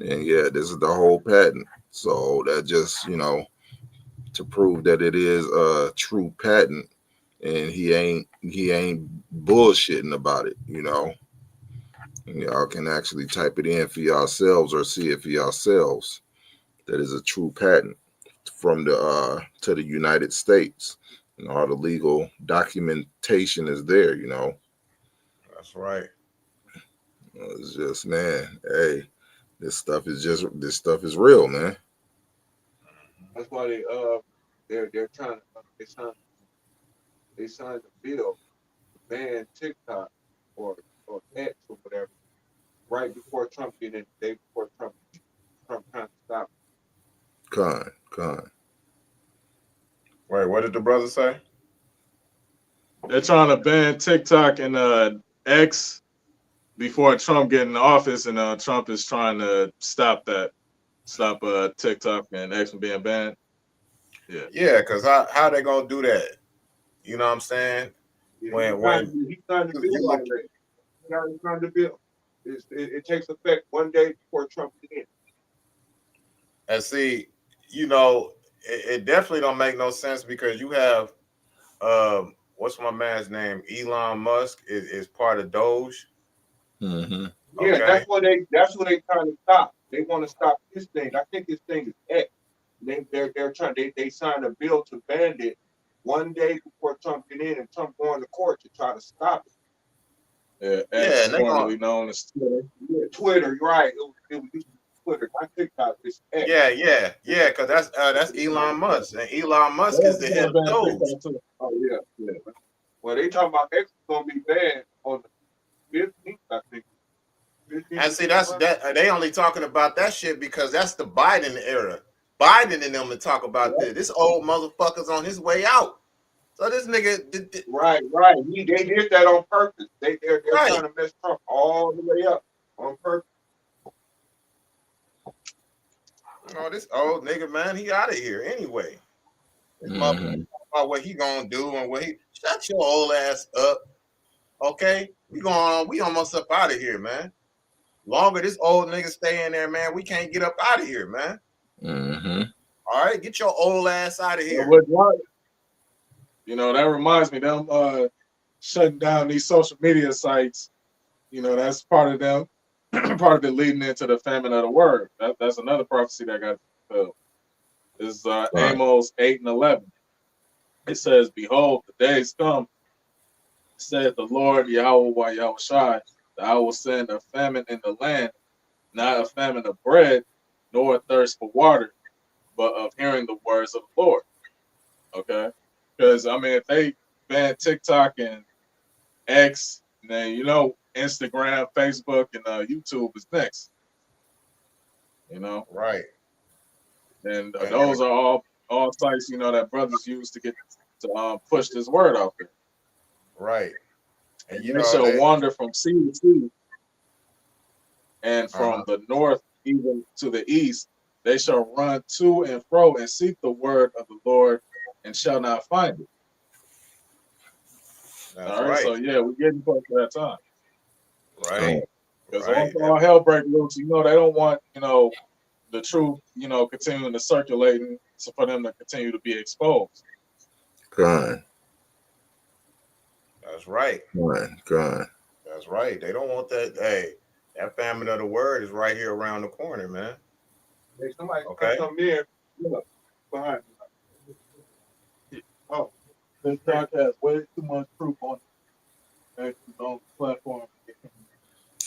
and yeah, this is the whole patent. So that just to prove that it is a true patent, and he ain't bullshitting about it. You know, and y'all can actually type it in for yourselves or see it for yourselves. That is a true patent from the to the United States. And all the legal documentation is there. You know. That's right. It's just, man, hey, this stuff is real, man. That's why they're trying they signed a bill to ban TikTok or X or whatever right before Trump get in, the day before Trump trying to stop. Con. Wait, what did the brother say? They're trying to ban TikTok and X before Trump get in office, and Trump is trying to stop TikTok and X from being banned. Yeah, because how they gonna do that? You know what I'm saying? Yeah, he signed the bill already. He already signed the bill. It takes effect one day before Trump gets in. And see, it definitely don't make no sense because you have what's my man's name? Elon Musk is part of Doge. Mm-hmm. Yeah, Okay. that's what they trying to stop. They want to stop this thing. I think this thing is X. They're trying. They signed a bill to ban it one day before Trump get in, and Trump going to court to try to stop it. Yeah, X, formerly known as Twitter. Yeah, Twitter, right? It was used to be Twitter, not TikTok. It's X. Yeah, because that's Elon Musk, and Elon Musk is the head of Doge. Oh yeah. Well, they talking about X is gonna be banned on the 15th, I think. And see, that they only talking about that shit because that's the Biden era. Biden and them to talk about this. This old motherfucker's on his way out. So this nigga, right. They did that on purpose. They're trying to mess Trump all the way up on purpose. Oh, this old nigga, man, he out of here anyway. This motherfucker about what he gonna do and what he shut your old ass up. Okay, we almost up out of here, man. Longer this old nigga stay in there, man, we can't get up out of here, man. Mm-hmm. All right, get your old ass out of here. You know, that reminds me, them shutting down these social media sites, you know, that's part of them, part of it leading into the famine of the word. That's another prophecy that got fulfilled. This is Right. Amos 8 and 11. It says, "Behold, the days come, said the Lord Yahweh Yahweh Shai, that I will send a famine in the land, not a famine of bread, nor a thirst for water, but of hearing the words of the Lord." Okay? Because, I mean, if they ban TikTok and X, and then, you know, Instagram, Facebook, and YouTube is next, you know? Right. And And those are all sites, you know, that brothers use to get to push this word out there. right. And And you they know shall they wander from sea to sea, and uh-huh. from the north even to the east, they shall run to and fro and seek the word of the Lord and shall not find it. That's All right, right. so yeah, we're getting close to that time. Right. Because Right. once all hell break loose, you know, they don't want, you know, the truth, you know, continuing to circulating so for them to continue to be exposed. Gone. That's right. Gone. That's right. They don't want that. Hey, that famine of the word is right here around the corner, man. Hey, somebody Okay. come in. Look, behind me. Oh, This talk has way too much proof on it. On the platform.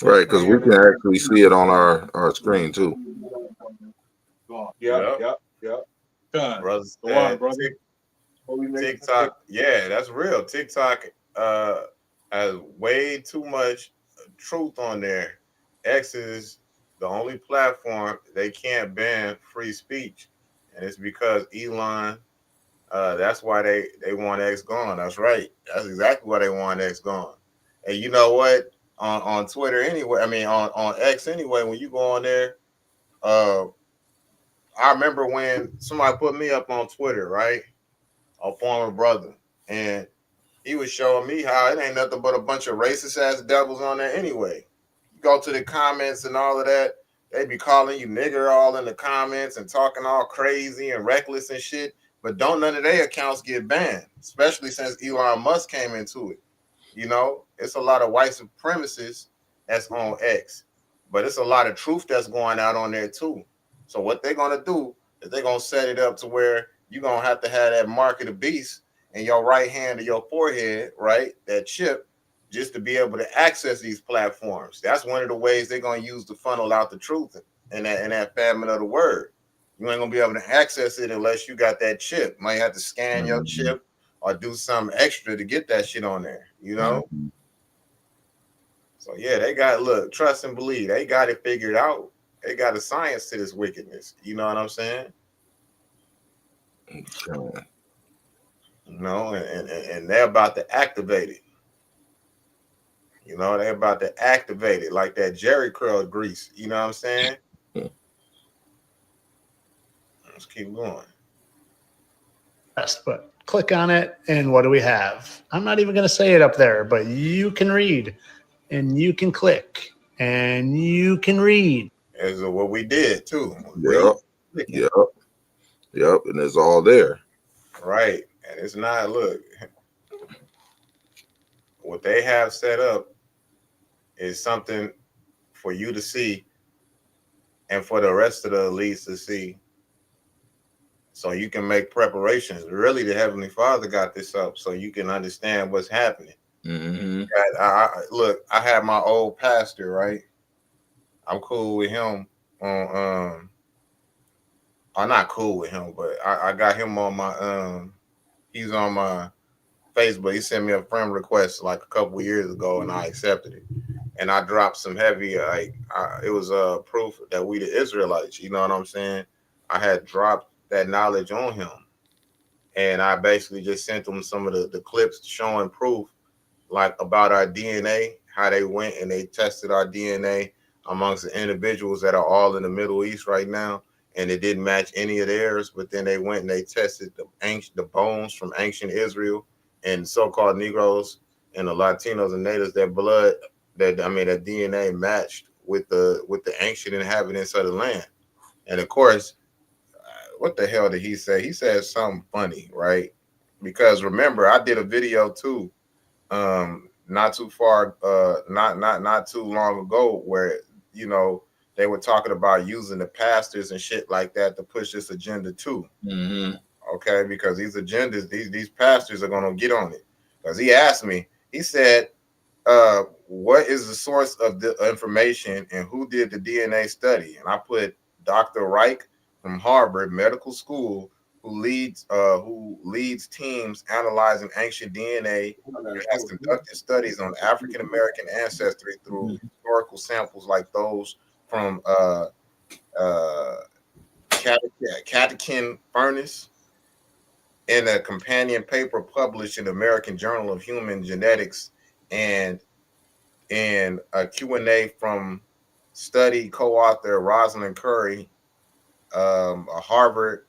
Right, because we can actually see it on our screen too. Yep, Yep. yep, yep. Brothers The water, said brother. What we making today? TikTok. Yeah, that's real. TikTok has way too much truth on there. X is the only platform they can't ban free speech, and it's because Elon. That's why they want X gone. That's right. That's exactly why they want X gone. And you know what? On Twitter anyway. I mean on X anyway. When you go on there, uh, I remember when somebody put me up on Twitter, right? A former brother, and he was showing me how it ain't nothing but a bunch of racist ass devils on there anyway. You go to the comments and all of that, they be calling you nigger all in the comments and talking all crazy and reckless and shit. But don't none of their accounts get banned, especially since Elon Musk came into it. You know, it's a lot of white supremacists that's on X, but it's a lot of truth that's going out on there too. So what they're gonna do is they're gonna set it up to where you're gonna have to have that mark of the beast in your right hand or your forehead, right? That chip, just to be able to access these platforms. That's one of the ways they're gonna use to funnel out the truth in that famine of the word. You ain't gonna be able to access it unless you got that chip. Might have to scan your chip or do something extra to get that shit on there, you know? So yeah, they got look, trust and believe. They got it figured out. They got a science to this wickedness. You know what I'm saying? You know, and they're about to activate it. You know, they're about to activate it like that Jerry curl grease. You know what I'm saying? Let's keep going. Best, but click on it, and what do we have? I'm not even going to say it up there, but you can read, and you can click, and you can read. Is what we did too. Yep. Yep. Yep. And it's all there. Right. And it's not, look, what they have set up is something for you to see and for the rest of the elites to see, so you can make preparations. Really, the Heavenly Father got this up so you can understand what's happening. Mm-hmm. Look, I had my old pastor, right? I'm cool with him on I'm not cool with him, but I got him on my he's on my Facebook. He sent me a friend request like a couple of years ago, and I accepted it. And I dropped some heavy, it was proof that we the Israelites. You know what I'm saying? I had dropped that knowledge on him, and I basically just sent him some of the clips showing proof, like about our DNA, how they went and they tested our DNA amongst the individuals that are all in the Middle East right now, and it didn't match any of theirs. But then they went and they tested the bones from ancient Israel and so-called Negroes and the Latinos and natives. Their blood, that DNA matched with the ancient inhabitants of the land. And of course, what the hell did he say? He said something funny, right? because remember, I did a video too, not too far, not too long ago, where they were talking about using the pastors and shit like that to push this agenda too. Mm-hmm. Okay, because these agendas, these pastors are gonna get on it. Because he asked me, he said, what is the source of the information and who did the DNA study? And I put Dr. Reich from Harvard Medical School, who leads teams analyzing ancient DNA and has conducted studies on African American ancestry through historical samples like those from Catechin Furnace, in a companion paper published in the American Journal of Human Genetics, and in a Q&A from study co-author Rosalind Curry, a Harvard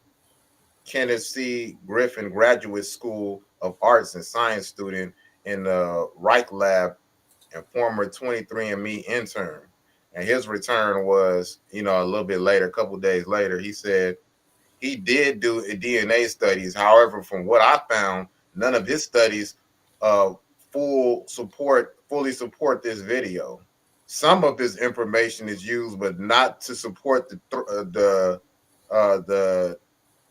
Kenneth C. Griffin Graduate School of Arts and Science student in the Reich Lab and former 23andMe intern. And his return was, a little bit later, a couple days later, he said he did do DNA studies. However, from what I found, none of his studies fully support this video. Some of his information is used, but not to support the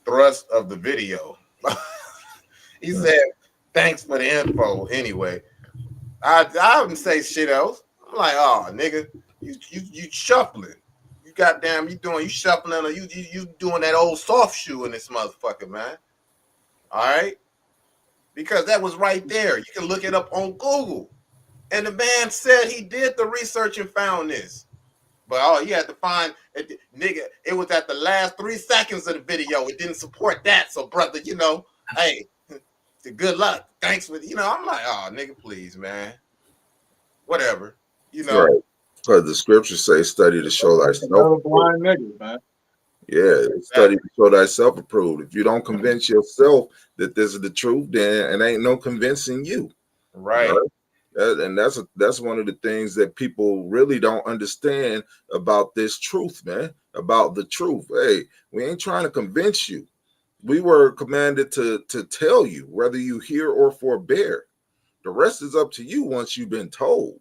thrust of the video. He said, "Thanks for the info." Anyway, I wouldn't say shit else. I'm like, "Oh, nigga, you shuffling. You goddamn, you shuffling, or you doing that old soft shoe in this motherfucker, man." All right, because that was right there. You can look it up on Google. And the man said he did the research and found this. But you had to find it, nigga. It was at the last 3 seconds of the video. It didn't support that. So, brother, hey, good luck. Thanks for I'm like, oh, nigga, please, man. Whatever. Right. Because the scriptures say, study to show thyself. Blind niggas, man. Yeah, study to show thyself approved. If you don't convince yourself that this is the truth, then it ain't no convincing you. Right. And that's one of the things that people really don't understand about this truth, man. About the truth. Hey, we ain't trying to convince you. We were commanded to tell you whether you hear or forbear. The rest is up to you once you've been told.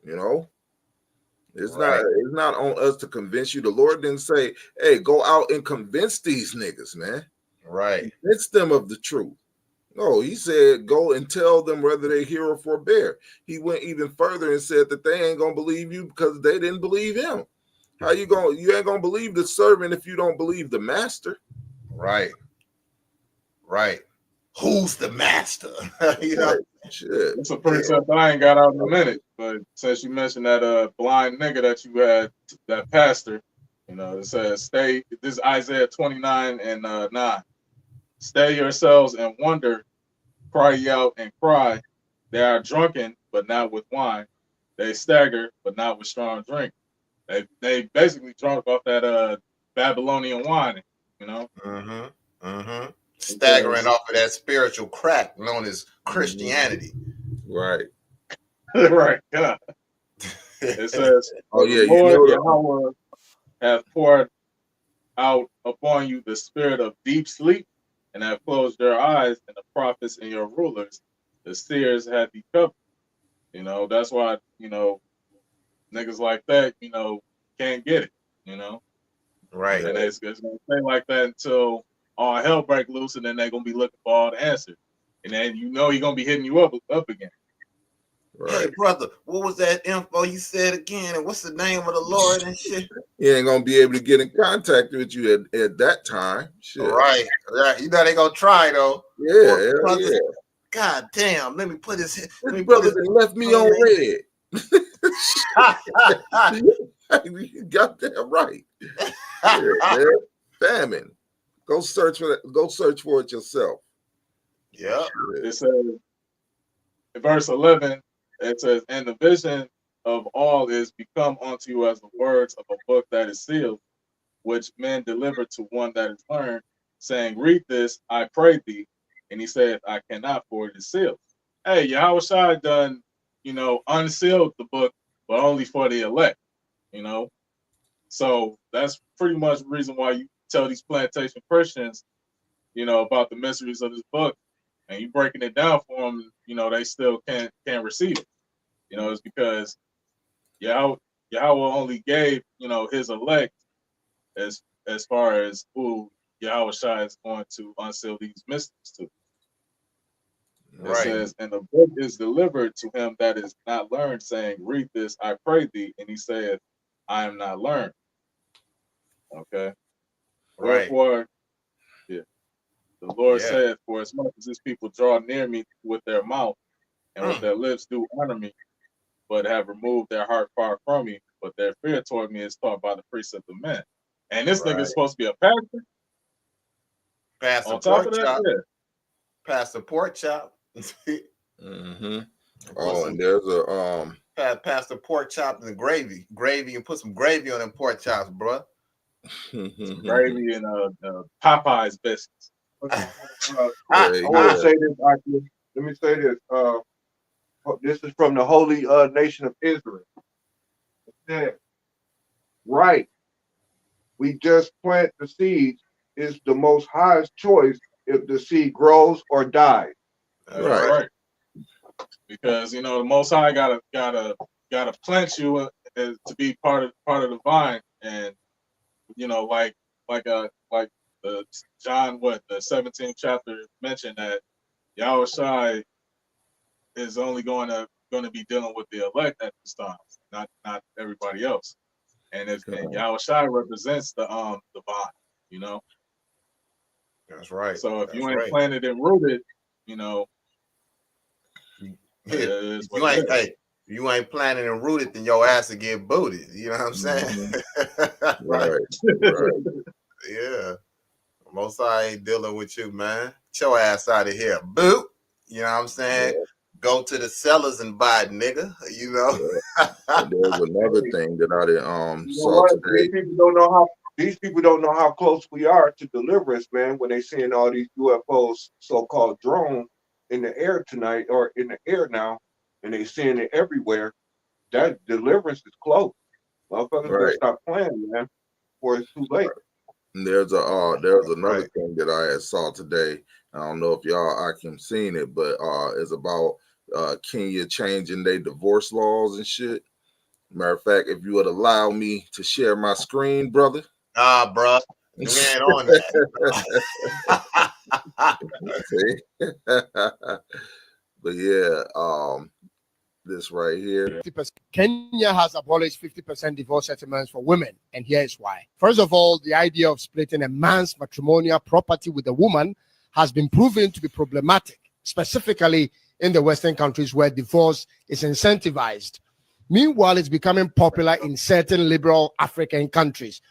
It's not on us to convince you. The Lord didn't say, "Hey, go out and convince these niggas, man." Right. Convince them of the truth. No, he said, "Go and tell them whether they hear or forbear." He went even further and said that they ain't gonna believe you because they didn't believe him. How you ain't gonna believe the servant if you don't believe the master. Right. Right. Who's the master? Shit. It's a precept I ain't got out in a minute, but since you mentioned that blind nigga that you had, that pastor, it says, "Stay." This is Isaiah 29 and 9. "Stay yourselves and wonder, cry ye out and cry. They are drunken, but not with wine. They stagger, but not with strong drink." They basically drunk off that Babylonian wine, Mm-hmm. Mm-hmm. Staggering off of that spiritual crack known as Christianity. Right. Right. Yeah. It says, "Oh yeah, Lord Yahweh hath poured out upon you the spirit of deep sleep, and have closed your eyes, and the prophets and your rulers, the seers have he covered." That's why, niggas like that, can't get it, Right. And it's gonna stay like that until all hell break loose, and then they're gonna be looking for all the answers. And then he's gonna be hitting you up again. Right. Hey, brother, what was that info you said again? And what's the name of the Lord and shit? He ain't gonna be able to get in contact with you at that time. Shit. Right. They gonna try though. Yeah, yeah. God damn, let me put his brother left me on red. You got that right. Yeah, famine. Go search for that. Go search for it yourself. Yeah. It says in verse 11, it says, "And the vision of all is become unto you as the words of a book that is sealed, which men deliver to one that is learned, saying, Read this, I pray thee. And he said, I cannot, for it is sealed." Hey, Yahushua done, unsealed the book, but only for the elect, So that's pretty much the reason why you tell these plantation Christians, about the mysteries of this book. and you breaking it down for them, they still can't receive it. It's because Yahweh only gave, his elect as far as who Yahweh Shai is going to unseal these mysteries to. It says, and the book is delivered to him that is not learned, saying, read this, I pray thee. And he saith, I am not learned. Okay. Right. Wherefore, the Lord saith, for as much as his people draw near me with their mouth and with their lips do honor me, but have removed their heart far from me, but their fear toward me is taught by the precept of men. And this nigga is supposed to be a pastor? Pastor On top pork of that, chop. yeah. Pastor pork chop. Mm-hmm. Oh, and there's a Pastor pork chop and gravy, and put some gravy on them pork chops, bro. Some gravy and Popeye's biscuits. I want to say this. Let me say this. This is from the Holy Nation of Israel. It said, right. We just plant the seeds is the most highest choice if the seed grows or dies. That's right. Because the Most High gotta plant you to be part of the vine, and like the John the 17th chapter mentioned that Yahweh Shai is only going to be dealing with the elect at this time, not everybody else. And Yahweh Shai represents the vine, That's right. So if you ain't planted and rooted, you ain't planted and rooted, then your ass will get booted. You know what I'm saying? Right. Yeah. Most I ain't dealing with you, man. Get your ass out of here. Boot. You know what I'm saying? Yeah. Go to the sellers and buy it, nigga. And there's another thing that I saw today. These people don't know how close we are to deliverance, man, when they seeing all these UFOs, so-called drones in the air tonight or in the air now, and they seeing it everywhere. That deliverance is close. Motherfuckers better stop playing, man, before it's too late. And there's another thing that I saw today. I don't know if y'all seen it, but it's about Kenya changing their divorce laws and shit. Matter of fact, if you would allow me to share my screen, brother. Bro, we ain't on that. But yeah, this right here. Kenya has abolished 50% divorce settlements for women, and here is why. First of all, the idea of splitting a man's matrimonial property with a woman has been proven to be problematic, specifically in the Western countries where divorce is incentivized. Meanwhile, it's becoming popular in certain liberal African countries.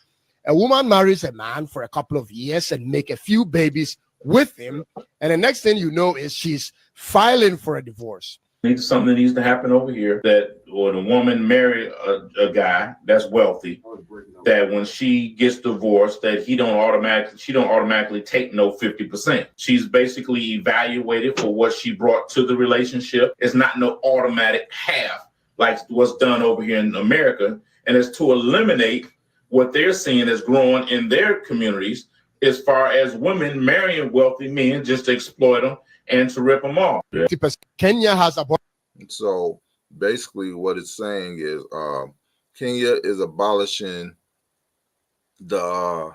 A woman marries a man for a couple of years and make a few babies with him, and the next thing you know is she's filing for a divorce. Something that needs to happen over here, that when a woman marry a guy that's wealthy, that when she gets divorced, that she don't automatically take no 50%. She's basically evaluated for what she brought to the relationship. It's not no automatic half like what's done over here in America, and it's to eliminate what they're seeing as growing in their communities as far as women marrying wealthy men just to exploit them and to rip them off. Kenya has so basically what it's saying is Kenya is abolishing the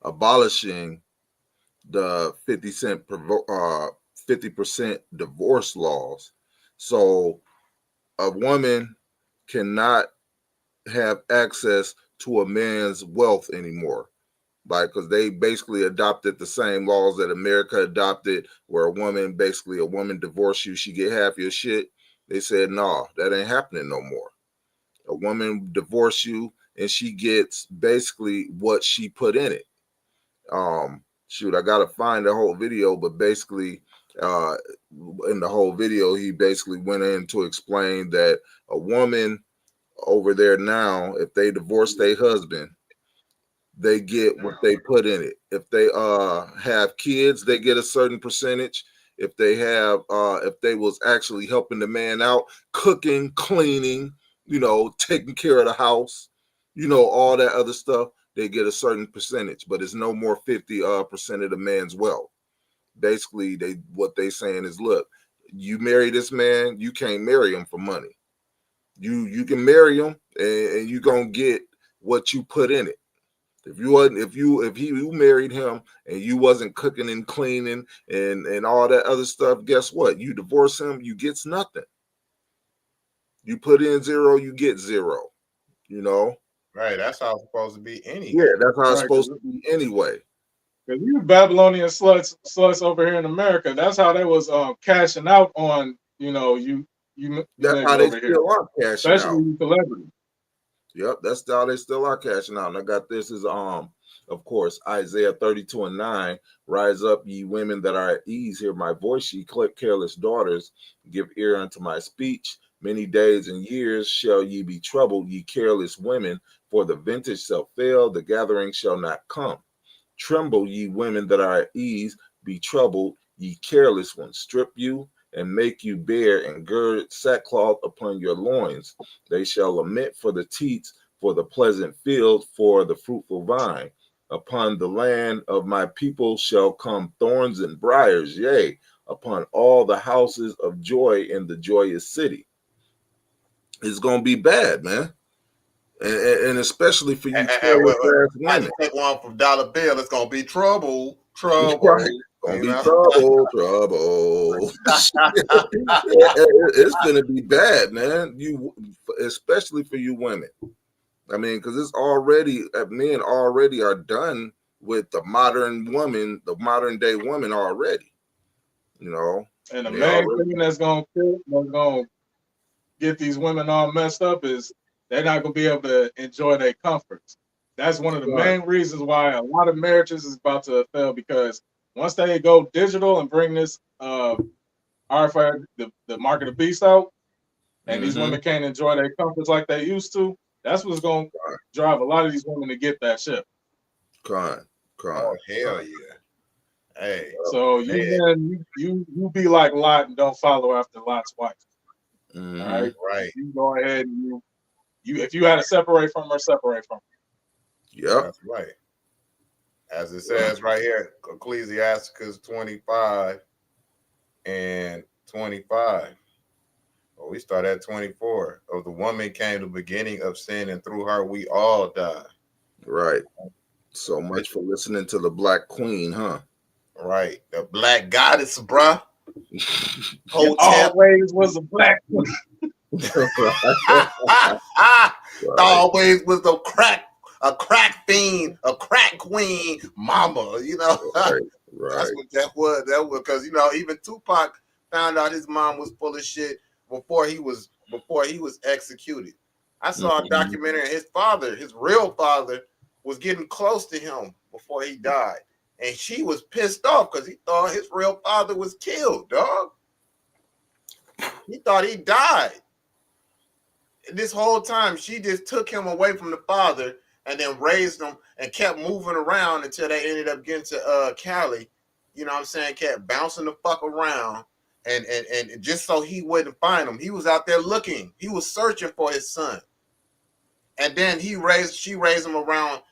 50% divorce laws. So a woman cannot have access to a man's wealth anymore. Like, because they basically adopted the same laws that America adopted, where a woman divorce you, she get half your shit. They said, no, that ain't happening no more. A woman divorce you and she gets basically what she put in it. Shoot, I gotta find the whole video, but basically, in the whole video, he basically went in to explain that a woman over there now, if they divorce their husband, they get what they put in it. If they have kids, they get a certain percentage. If they have if they was actually helping the man out, cooking, cleaning, taking care of the house, all that other stuff, they get a certain percentage, but it's no more 50% of the man's wealth. basically what they saying is, look, you marry this man, you can't marry him for money. You can marry him and you gonna get what you put in it. If you married him and you wasn't cooking and cleaning and all that other stuff, guess what? You divorce him, you gets nothing. You put in zero, you get zero. You know? Right, that's how it's supposed to be anyway. Yeah, that's how it's supposed to be anyway. Because you Babylonian sluts over here in America, that's how they was cashing out on, you That's niggas how they over here, still are cashing especially out. you celebrities. Yep, that's how they still are cashing out. And I got this is of course, Isaiah 32:9. Rise up, ye women that are at ease, hear my voice, ye careless daughters, give ear unto my speech. Many days and years shall ye be troubled, ye careless women, for the vintage shall fail, the gathering shall not come. Tremble, ye women that are at ease, be troubled, ye careless ones. Strip you and make you bare, and gird sackcloth upon your loins. They shall lament for the teats, for the pleasant field, for the fruitful vine. Upon the land of my people shall come thorns and briars, yea, upon all the houses of joy in the joyous city. It's going to be bad, man. And especially for you careless ass I women. take one from Dollar Bill. It's gonna be trouble. Right. Gonna be trouble. It's gonna be bad, man. Especially for you women. I mean, because it's already men already are done with the modern woman, the modern day woman already. You know, And the main thing that's gonna get these women all messed up is they're not gonna be able to enjoy their comforts. That's one of the main reasons why a lot of marriages is about to fail, because once they go digital and bring this RFID, the mark of the beast out, and these women can't enjoy their comforts like they used to, that's what's gonna drive a lot of these women to get that shit. Oh hell yeah. Hey. So you be like Lot and don't follow after Lot's wife. All right. Right. You go ahead and you if you had to separate from her, separate from her. Yep. That's right. As it says right here, Ecclesiasticus 25 and 25. Well, we start at 24. Of the woman came the beginning of sin, and through her we all die. Right. So much for listening to the Black Queen, huh? Right. The Black Goddess, bruh. Always was a black one. Always was a crack fiend, a crack queen, mama. You know, right. That's what that was. That was because even Tupac found out his mom was full of shit before he was executed. I saw a documentary. His father, his real father, was getting close to him before he died, and she was pissed off because he thought his real father was killed. Dog, he thought he died. This whole time, she just took him away from the father and then raised him and kept moving around until they ended up getting to Cali. You know what I'm saying? Kept bouncing the fuck around and just so he wouldn't find him. He was out there looking. He was searching for his son. And then she raised him around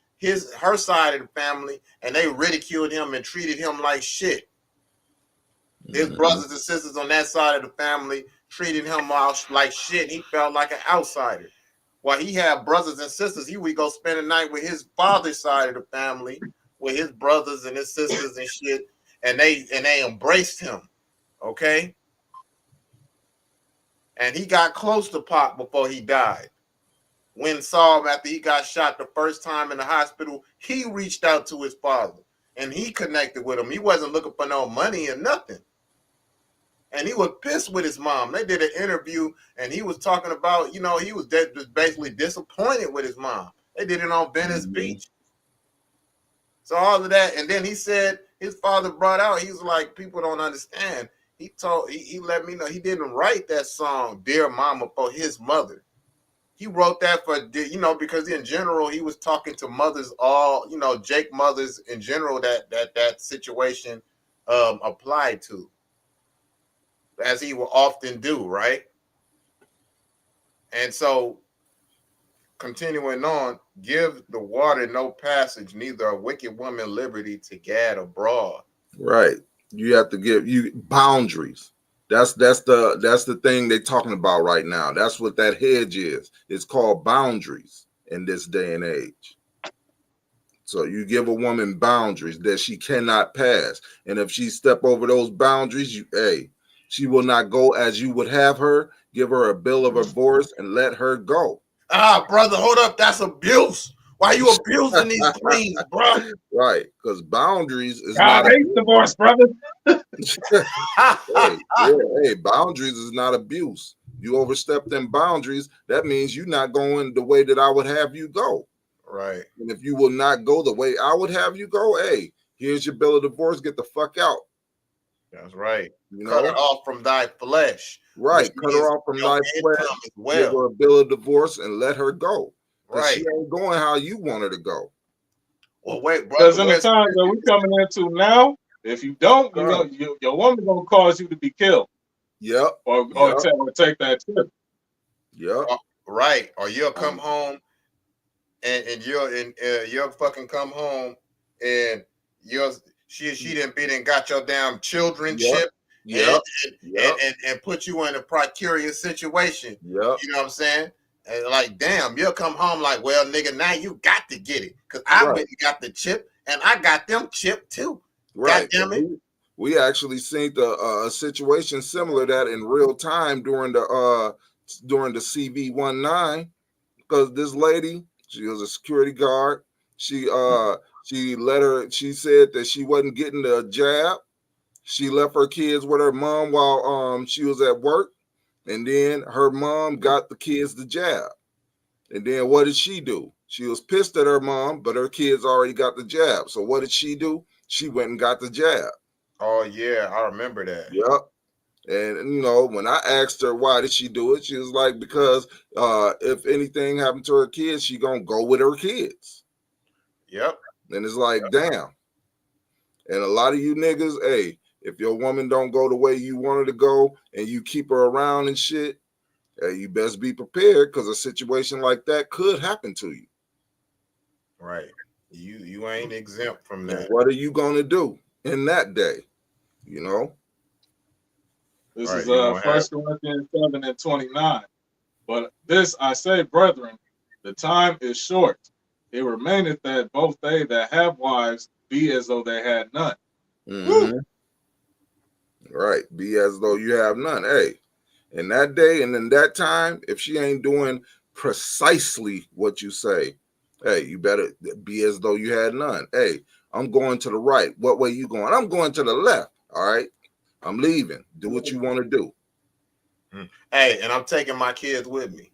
her side of the family, and they ridiculed him and treated him like shit. His brothers and sisters on that side of the family treated him like shit. He felt like an outsider. While he had brothers and sisters, he would go spend the night with his father's side of the family, with his brothers and his sisters and shit, and they embraced him. Okay? And he got close to Pop before he died. When saw him after he got shot the first time in the hospital, he reached out to his father and he connected with him. He wasn't looking for no money or nothing. And he was pissed with his mom. They did an interview, and he was talking about, he was just basically disappointed with his mom. They did it on Venice Beach. So all of that, and then he said his father brought out, he was like, people don't understand. He let me know he didn't write that song, Dear Mama, for his mother. He wrote that for, because in general, he was talking to mothers, Jake mothers in general that situation applied to. As he will often do, right? And so, continuing on, give the water no passage, neither a wicked woman liberty to gad abroad. Right. You have to give you boundaries. That's the thing they're talking about right now. That's what that hedge is. It's called boundaries in this day and age. So you give a woman boundaries that she cannot pass. And if she step over those boundaries, she will not go as you would have her. Give her a bill of divorce and let her go. Ah, brother, hold up. That's abuse. Why you abusing these queens, bro? Right, because boundaries is God not hates divorce, brother. hey, boundaries is not abuse. You overstep them boundaries, that means you're not going the way that I would have you go. Right. And if you will not go the way I would have you go, hey, here's your bill of divorce. Get the fuck out. That's right. You Cut know? her off from thy flesh. Right. Cut her off from thy flesh. Well. Give her a bill of divorce and let her go. Because Right. she ain't going how you want her to go. Well, wait, Because brother. in the times that we're coming into now, if you don't, your woman gonna cause you to be killed. Yep. Or take that trip. Yep. Right. Or you'll come home and you'll fucking come home and she done been and got your damn children shipped and put you in a precarious situation. Yep. You know what I'm saying? And like, damn, you'll come home like, well, nigga, now you got to get it. Because I went and got the chip and I got them chipped too. Right. God damn it. We actually seen a situation similar to that in real time during the CV-19, because this lady, she was a security guard. She said that she wasn't getting the jab. She left her kids with her mom while she was at work, and then her mom got the kids the jab. And then what did she do? She was pissed at her mom, but her kids already got the jab. So what did she do? She went and got the jab. Oh yeah, I remember that. Yep. And when I asked her why did she do it, she was like, because if anything happened to her kids, she gonna go with her kids. Yep. And it's like, damn. And a lot of you niggas, hey, if your woman don't go the way you want her to go and you keep her around and shit, hey, you best be prepared, because a situation like that could happen to you. Right. You ain't exempt from that. And what are you gonna do in that day? You know? This is 1 Corinthians 7:29. But this I say, brethren, the time is short. It remaineth that both they that have wives be as though they had none. Mm-hmm. Right. Be as though you have none. Hey, in that day and in that time, if she ain't doing precisely what you say, hey, you better be as though you had none. Hey, I'm going to the right. What way you going? I'm going to the left. All right. I'm leaving. Do what you want to do. Hey, and I'm taking my kids with me.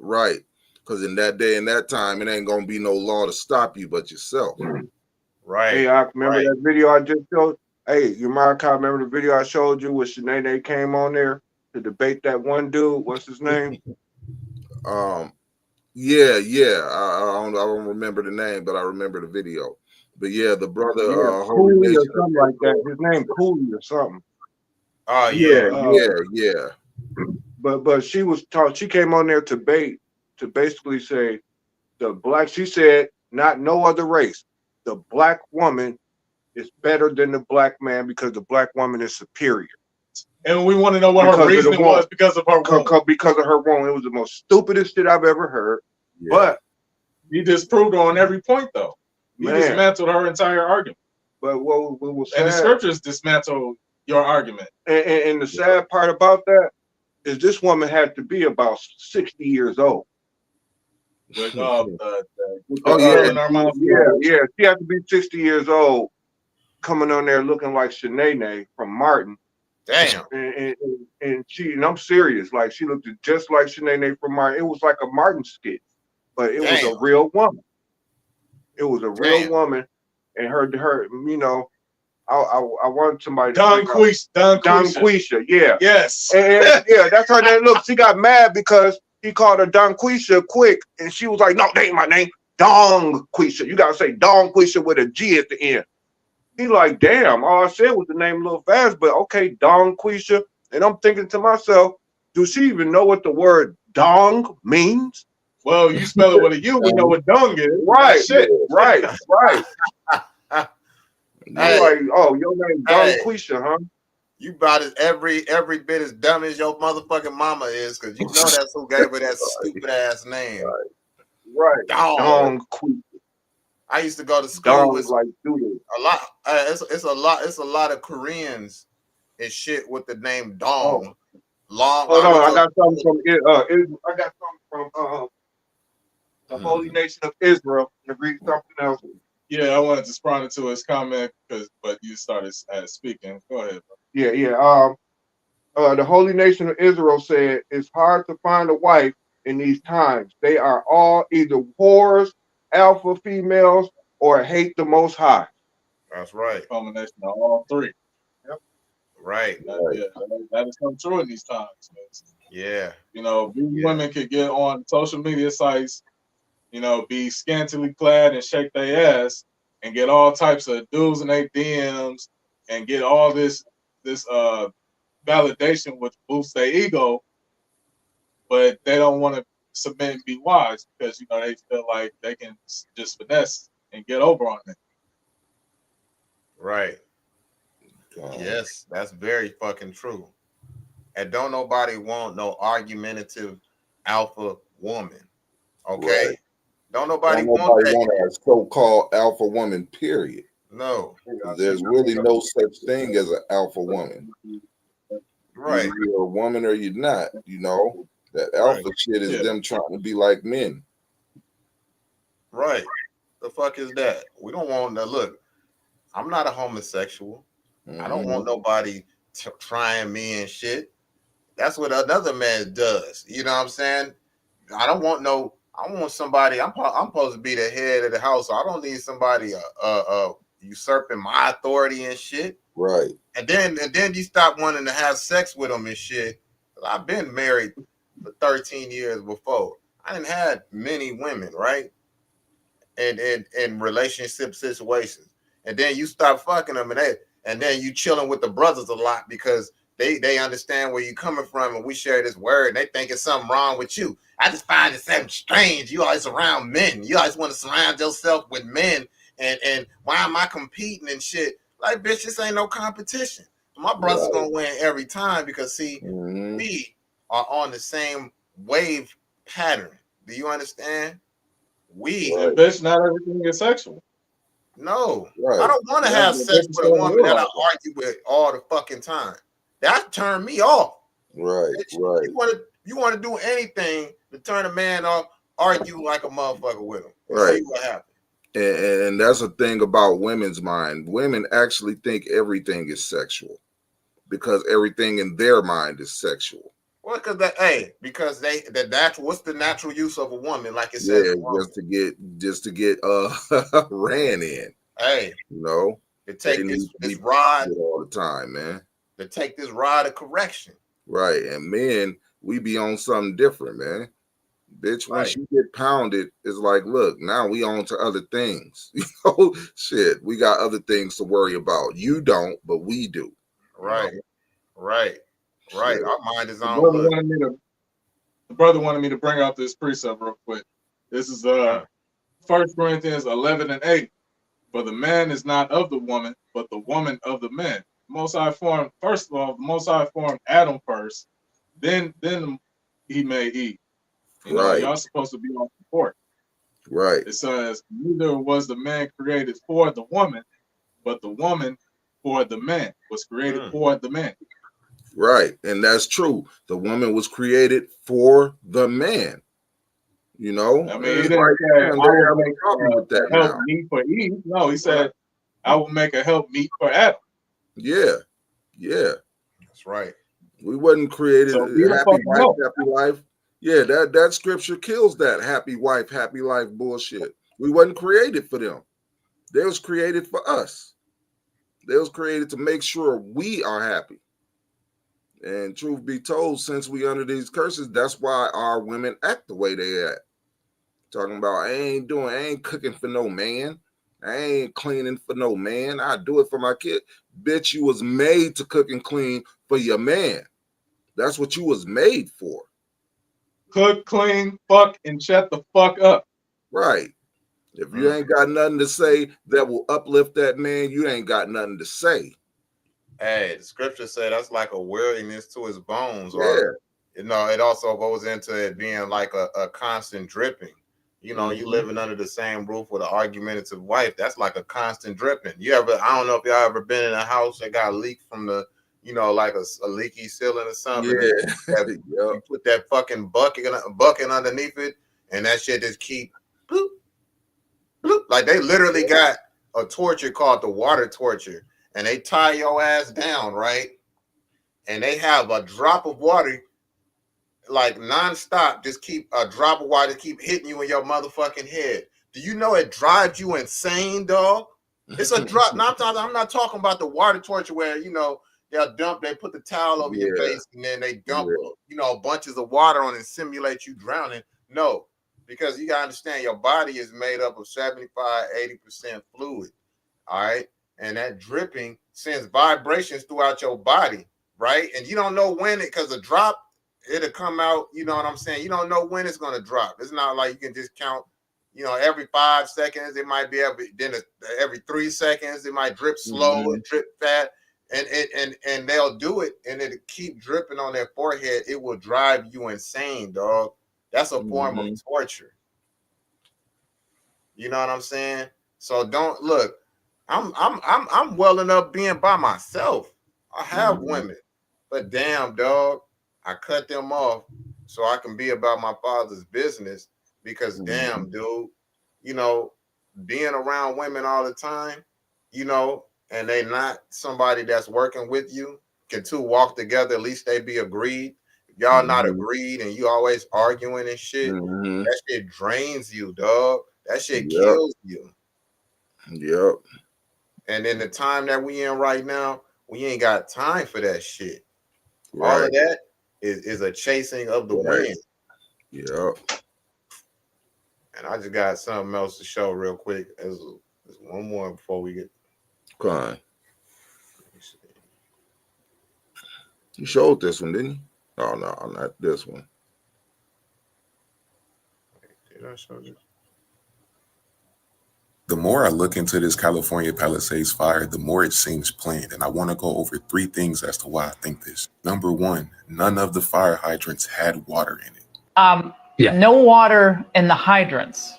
Right. Because in that day and that time, it ain't going to be no law to stop you but yourself. Right. Hey, I remember that video I just showed. Hey, you Mark, remember the video I showed you with Shanae came on there to debate that one dude? What's his name? Yeah. I don't remember the name, but I remember the video. But yeah, the brother, Cooley or something like that. His name Cooley or something. Oh yeah. But she was taught. She came on there to basically say she said not no other race. The black woman is better than the black man because the black woman is superior. And we want to know what her reasoning was because of her womb. Because of her womb. It was the most stupidest shit I've ever heard. Yeah. But he disproved her on every point, though. He dismantled her entire argument. But what was sad, and the scriptures dismantle your argument. And the sad part about that is this woman had to be about 60 years old. With, yeah. She had to be 60 years old, coming on there looking like Shanae from Martin. Damn. And I'm serious. Like, she looked just like Shanae from Martin. It was like a Martin skit, but it was a real woman. It was a real woman, and her. You know, I wanted somebody. Don Quisha. Yeah. Yes. And yeah, that's her name. Look, she got mad because he called her Don Quisha quick, and she was like, "No, that ain't my name. Don Quisha. You gotta say Don Quisha with a G at the end." He like, damn, all I said was the name a little fast, but okay, Don Quisha. And I'm thinking to myself, do she even know what the word dong means? Well, you spell it with a U, we know what dong is. Right, right. I'm like, oh, your name Don Quisha, huh? You about as every bit as dumb as your motherfucking mama is, because you know that's who gave her that stupid ass name. Right. Dong. Quisha. I used to go to school Dong with like doodle. a lot. It's a lot of Koreans and shit with the name Dong. Long. Hold on, I got something from I got something from the Holy Nation of Israel. To read something else. Yeah, I wanted to respond to his comment but you started speaking. Go ahead. Bro. Yeah. The Holy Nation of Israel said it's hard to find a wife in these times. They are all either whores, alpha females, or hate the Most High. That's right. Combination of all three. Yep. Right. Yeah, that is come true in these times. Yeah. You know, these women could get on social media sites, you know, be scantily clad and shake their ass and get all types of dudes in their DMs and get all this validation which boosts their ego, but they don't want to submit and be wise because, you know, they feel like they can just finesse and get over on it. Right. Yes, that's very fucking true. And don't nobody want no argumentative alpha woman. Okay? Right. Don't nobody want that. Want a so-called alpha woman, period. No. There's really no such thing as an alpha woman. Right. Either you're a woman or you're not, you know. That alpha shit is them trying to be like men. Right. The fuck is that? We don't want to look. I'm not a homosexual. I don't want nobody trying me and shit. That's what another man does. You know what I'm saying? I want somebody. I'm supposed to be the head of the house. So I don't need somebody usurping my authority and shit. Right. And then you stop wanting to have sex with them and shit. I've been married for 13 years before. I didn't have many women, right? And in relationship situations. And then you stop fucking them and then you chilling with the brothers a lot because they understand where you're coming from and we share this word and they think it's something wrong with you. I just find it something strange. You always around men. You always want to surround yourself with men and why am I competing and shit? Like, bitch, this ain't no competition. My brother's gonna win every time because see, we are on the same wave pattern. Do you understand? Bitch, not everything is sexual. No, I don't want to have sex with a woman that I argue with all the fucking time. That turned me off. Right, bitch, You want to do anything to turn a man off? Argue like a motherfucker with him. Right. See what happens. And that's the thing about women's mind. Women actually think everything is sexual because everything in their mind is sexual. Well, because that's what's the natural use of a woman, like it says. Yeah, just to get ran in. Hey, you know, to take this rod all the time, man. To take this rod of correction. Right, and men, we be on something different, man. Bitch, once you get pounded, it's like, look, now we on to other things. You know, shit, we got other things to worry about. You don't, but we do. Right, right. Right, our mind is on. The brother wanted me to bring out this precept real quick. This is 1 Corinthians 11:8. For the man is not of the woman, but the woman of the man. Most High formed, first of all, the Most High formed Adam first, then he made Eve. You know, y'all supposed to be on support. Right. It says, neither was the man created for the woman, but the woman for the man was created for the man. Right, and that's true. The woman was created for the man. You know, I mean, he didn't say, I will make a help meet for Eve. No, he said, I will make a help meet for Adam. Yeah, that's right. We wasn't created happy wife, happy life. Yeah, that scripture kills that happy wife, happy life bullshit. We wasn't created for them. They was created for us. They was created to make sure we are happy. And truth be told, since we under these curses, that's why our women act the way they act. Talking about, I ain't cooking for no man. I ain't cleaning for no man. I do it for my kid. Bitch, you was made to cook and clean for your man. That's what you was made for. Cook, clean, fuck, and shut the fuck up. Right. If you ain't got nothing to say that will uplift that man, you ain't got nothing to say. Hey, the scripture said that's like a weariness to his bones, Yeah. or it also goes into it being like a constant dripping. You living under the same roof with an argumentative wife, that's like a constant dripping. I don't know if y'all ever been in a house that got leaked from the, like a leaky ceiling or something. Yeah. You put that fucking bucket underneath it, and that shit just keep bloop, bloop. Like they literally got a torture called the water torture, and they tie your ass down, right? And they have a drop of water, like nonstop, just keep a drop of water keep hitting you in your motherfucking head. Do you know it drives you insane, dog? It's a drop. Now, I'm not talking about the water torture where they put the towel over your face and then they dump bunches of water on and simulate you drowning. No, because you gotta understand your body is made up of 75-80% fluid. All right. And that dripping sends vibrations throughout your body, right? And you don't know when because the drop, it'll come out, you know what I'm saying? You don't know when it's going to drop. It's not like you can just count, every 5 seconds. It might be every 3 seconds. It might drip slow and drip fast. And they'll do it and it'll keep dripping on their forehead. It will drive you insane, dog. That's a form of torture. You know what I'm saying? So don't look. I'm well enough being by myself. I have women, but damn, dog, I cut them off so I can be about my father's business. Because damn, dude, being around women all the time, and they not somebody that's working with you. Can two walk together? At least they be agreed. If y'all not agreed and you always arguing and shit, that shit drains you, dog. That shit kills you. Yep. And in the time that we in right now, we ain't got time for that shit. Right. All of that is a chasing of the wind. Yep. And I just got something else to show real quick. There's one more before we get. Come on. You showed this one, didn't you? Oh no, not this one. Did I show this? The more I look into this California Palisades fire, the more it seems planned, and I want to go over 3 things as to why I think this. Number 1, none of the fire hydrants had water in it. No water in the hydrants.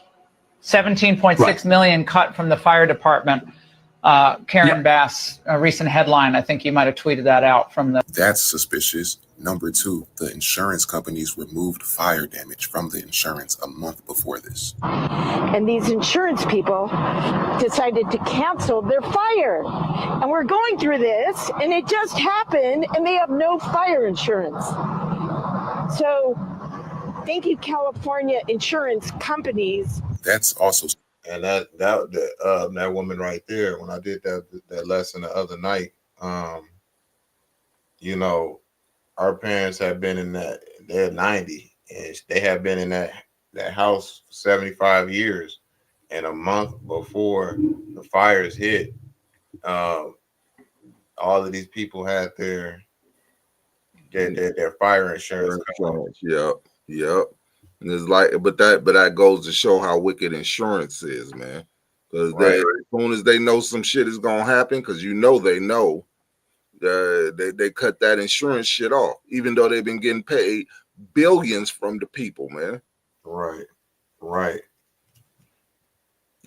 17.6 million cut from the fire department. Karen Bass, a recent headline, I think you might have tweeted that out from the... That's suspicious. Number 2, the insurance companies removed fire damage from the insurance a month before this. And these insurance people decided to cancel their fire. And we're going through this, and it just happened, and they have no fire insurance. So thank you, California insurance companies. That's also... And that woman right there, when I did that lesson the other night, our parents have been in they're 90, and they have been in that house for 75 years. And a month before the fires hit, all of these people had their fire insurance. Yep. And it's like, but that goes to show how wicked insurance is, man. Because as soon as they know some shit is gonna happen, because they know, they cut that insurance shit off, even though they've been getting paid billions from the people, man. Right.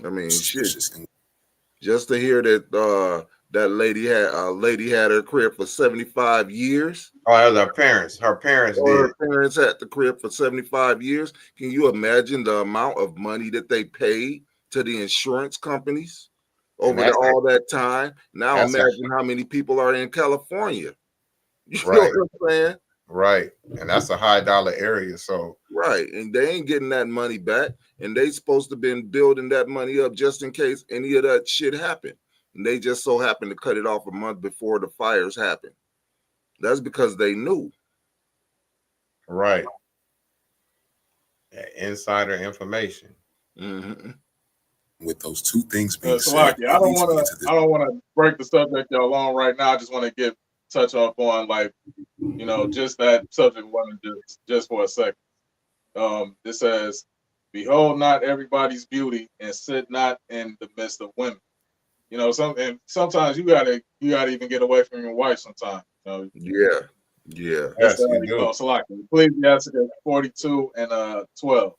I mean, shit. Just to hear that that lady had her crib for 75 years. Oh, that was her parents. Her parents did. Her parents had the crib for 75 years. Can you imagine the amount of money that they paid to the insurance companies over all that time? Now imagine how many people are in California. You know what I'm saying? Right. And that's a high dollar area. So and they ain't getting that money back. And they supposed to been building that money up just in case any of that shit happened. And they just so happened to cut it off a month before the fires happened. That's because they knew. Right. Insider information. With those 2 things being said, said, I don't want to break the subject y'all long right now. I just want to touch up on just that subject one just for a second. It says behold not everybody's beauty, and sit not in the midst of women. You know, sometimes you gotta even get away from your wife sometimes. You know? Yeah. That's Yes, you do. so like Ecclesiastes 42 and 12.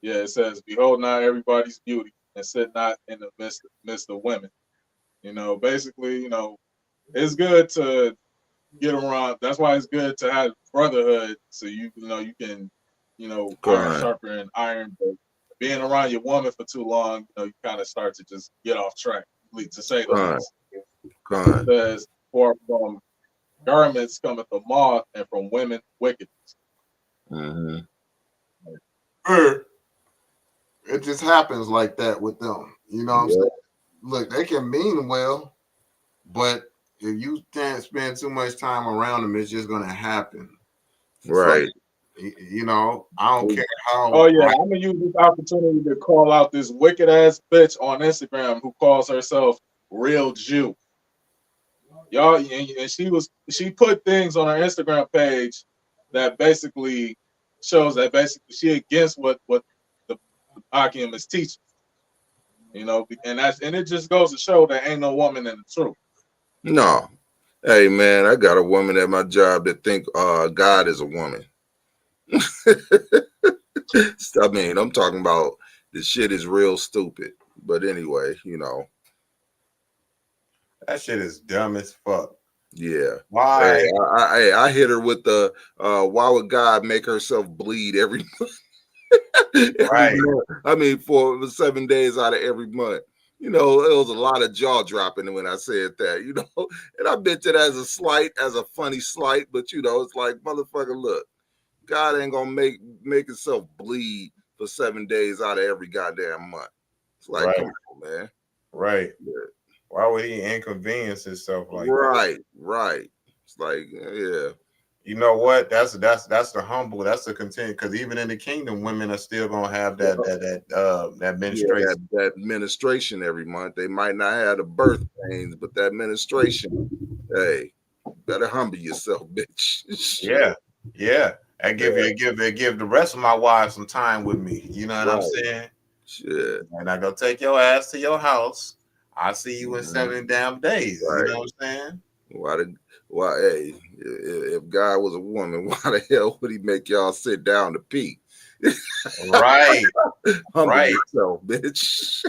Yeah, it says, behold not everybody's beauty, and sit not in the midst of women. You know, basically, you know, it's good to get around. That's why it's good to have brotherhood, so you know you can, you know, iron Right. sharper iron. But being around your woman for too long, you know, you kind of start to just get off track, to say the least. It says, for from garments cometh the moth, and from women wickedness. Mm-hmm. It just happens like that with them. You know what I'm saying? Look, they can mean well, but if you can't spend too much time around them, it's just gonna happen. Right. So, you know, I don't care how. Oh yeah, I'm gonna use this opportunity to call out this wicked ass bitch on Instagram who calls herself Real Jew. Y'all, and she put things on her Instagram page that basically shows that basically she against what the Akim is teaching. You know, and it just goes to show that ain't no woman in the truth. No. Hey man, I got a woman at my job that think God is a woman. I mean, I'm talking about the shit is real stupid. But anyway, you know. That shit is dumb as fuck. Yeah. Why? Hey, I hit her with the why would God make herself bleed every month? Every month. I mean, for 7 days out of every month. You know, it was a lot of jaw dropping when I said that, you know. And I meant it as a slight, as a funny slight, but you know, it's like, motherfucker, look, God ain't gonna make himself bleed for 7 days out of every goddamn month. It's like, come on, man. Right. Yeah. Why would he inconvenience himself like that? Right. It's like, yeah. You know what? That's the humble. That's the content. Because even in the kingdom, women are still gonna have that menstruation. Yeah, that ministration every month. They might not have the birth pains, but that ministration, hey, better humble yourself, bitch. Yeah. I give the rest of my wives some time with me. You know what I'm saying? Shit. And I go take your ass to your house. I'll see you in 7 damn days. You know what I'm saying? Why? Hey, if God was a woman, why the hell would he make y'all sit down to pee? Right. Humble yourself, bitch.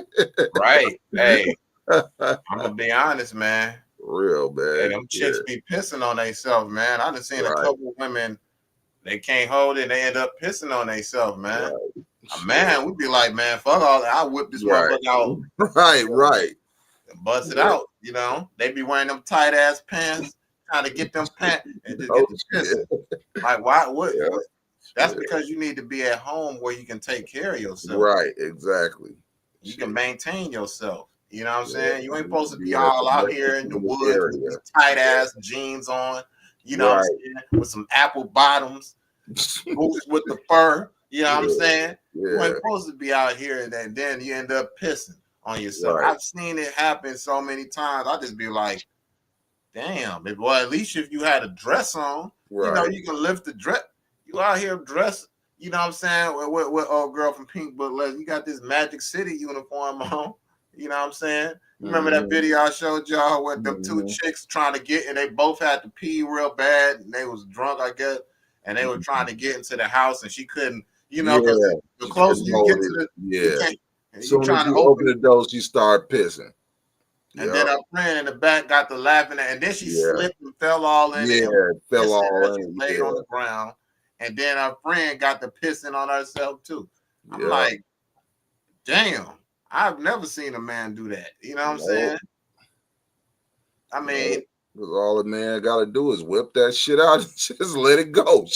Right. Hey, I'm gonna be honest, man. Real, man. Hey, them chicks be pissing on themselves, man. I done seen a couple women, they can't hold it, they end up pissing on themselves, man. Man, we'd be like, man, fuck all that. I whip this motherfucker out. Right. And bust it out, you know. They be wearing them tight ass pants, trying to get them pants and just get the pissing. Like, why? What? That's because you need to be at home where you can take care of yourself. Right, exactly. You can maintain yourself. You know what I'm saying? You ain't supposed to be all out here in the woods with these tight ass jeans on, you know what I'm saying? With some apple bottoms, boots with the fur, you know what I'm saying? You ain't supposed to be out here and then you end up pissing on yourself. I've seen it happen so many times. I just be like, damn, well, at least if you had a dress on, you know, you can lift the dress. You out here dressed, you know what I'm saying? With old girl from Pink Book, you got this Magic City uniform on. You know what I'm saying? Remember that video I showed y'all with them two chicks trying to get, and they both had to pee real bad, and they was drunk, I guess, and they were trying to get into the house, and she couldn't, you know, because the closer you get to the, as soon as you open the door, she start pissing. And then her friend in the back got to laughing at, and then she slipped and fell all in it. Fell all in. She laid on the ground, and then her friend got to pissing on herself too. I'm like, damn, I've never seen a man do that. You know what I'm saying? I mean, all a man got to do is whip that shit out and just let it go.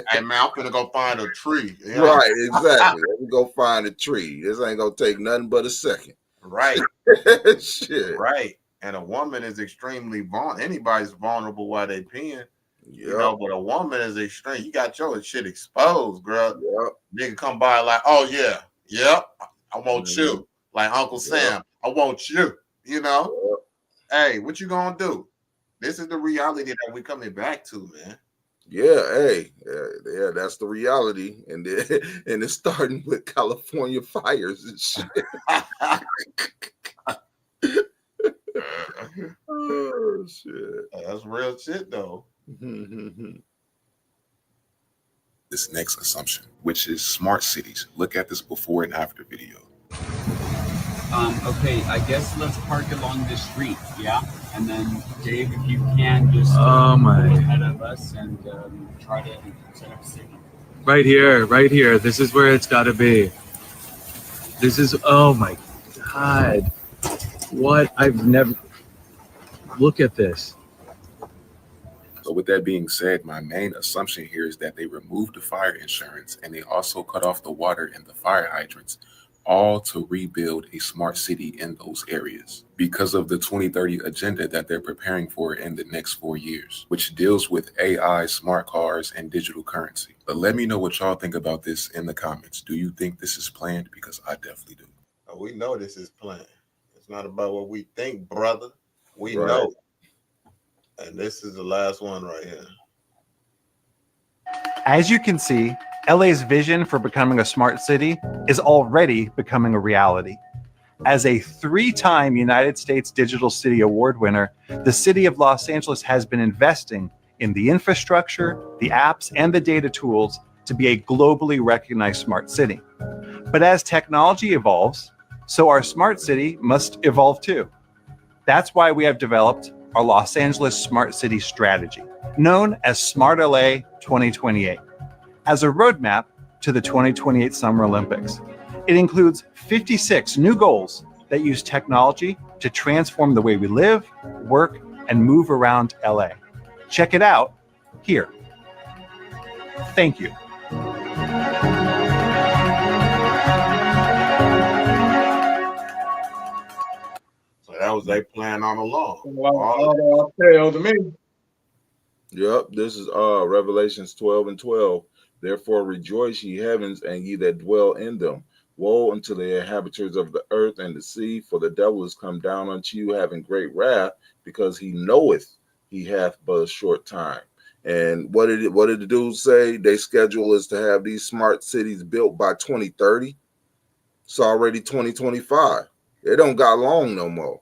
Hey man, I'm gonna go find a tree. You know? Right, exactly. Let me go find a tree. This ain't gonna take nothing but a second. Right. Shit. Right. And a woman is extremely vulnerable. Anybody's vulnerable while they peeing. You know, but a woman is extreme. You got your shit exposed, girl. Nigga come by like, oh yeah, I want you. Like Uncle Sam, I want you. You know? Hey, what you gonna do? This is the reality that we coming back to, man. Yeah, hey, yeah, that's the reality, and and it's starting with California fires and shit. Oh shit, that's real shit though. This next assumption, which is smart cities. Look at this before and after video. Okay, I guess let's park along this street, yeah? And then, Dave, if you can just go ahead of us and try to set up a signal. Right here. This is where it's got to be. This is, oh my God. What? I've never, look at this. So with that being said, my main assumption here is that they removed the fire insurance and they also cut off the water and the fire hydrants, all to rebuild a smart city in those areas because of the 2030 agenda that they're preparing for in the next 4 years, which deals with AI, smart cars, and digital currency. But let me know what y'all think about this in the comments. Do you think this is planned? Because I definitely do. We know this is planned. It's not about what we think, brother. We Right. know. And this is the last one right here. As you can see, LA's vision for becoming a smart city is already becoming a reality. As a 3-time United States Digital City Award winner, the city of Los Angeles has been investing in the infrastructure, the apps, and the data tools to be a globally recognized smart city. But as technology evolves, so our smart city must evolve too. That's why we have developed our Los Angeles Smart City Strategy, known as Smart LA 2028, as a roadmap to the 2028 Summer Olympics. It includes 56 new goals that use technology to transform the way we live, work, and move around LA. Check it out here. Thank you. So that was their plan all along. All tell to me. Yep, this is Revelations 12 and 12. Therefore rejoice, ye heavens, and ye that dwell in them. Woe unto the inhabitants of the earth and the sea, for the devil is come down unto you, having great wrath, because he knoweth he hath but a short time. And what did the dude say? They schedule is to have these smart cities built by 2030. It's already 2025. They don't got long no more.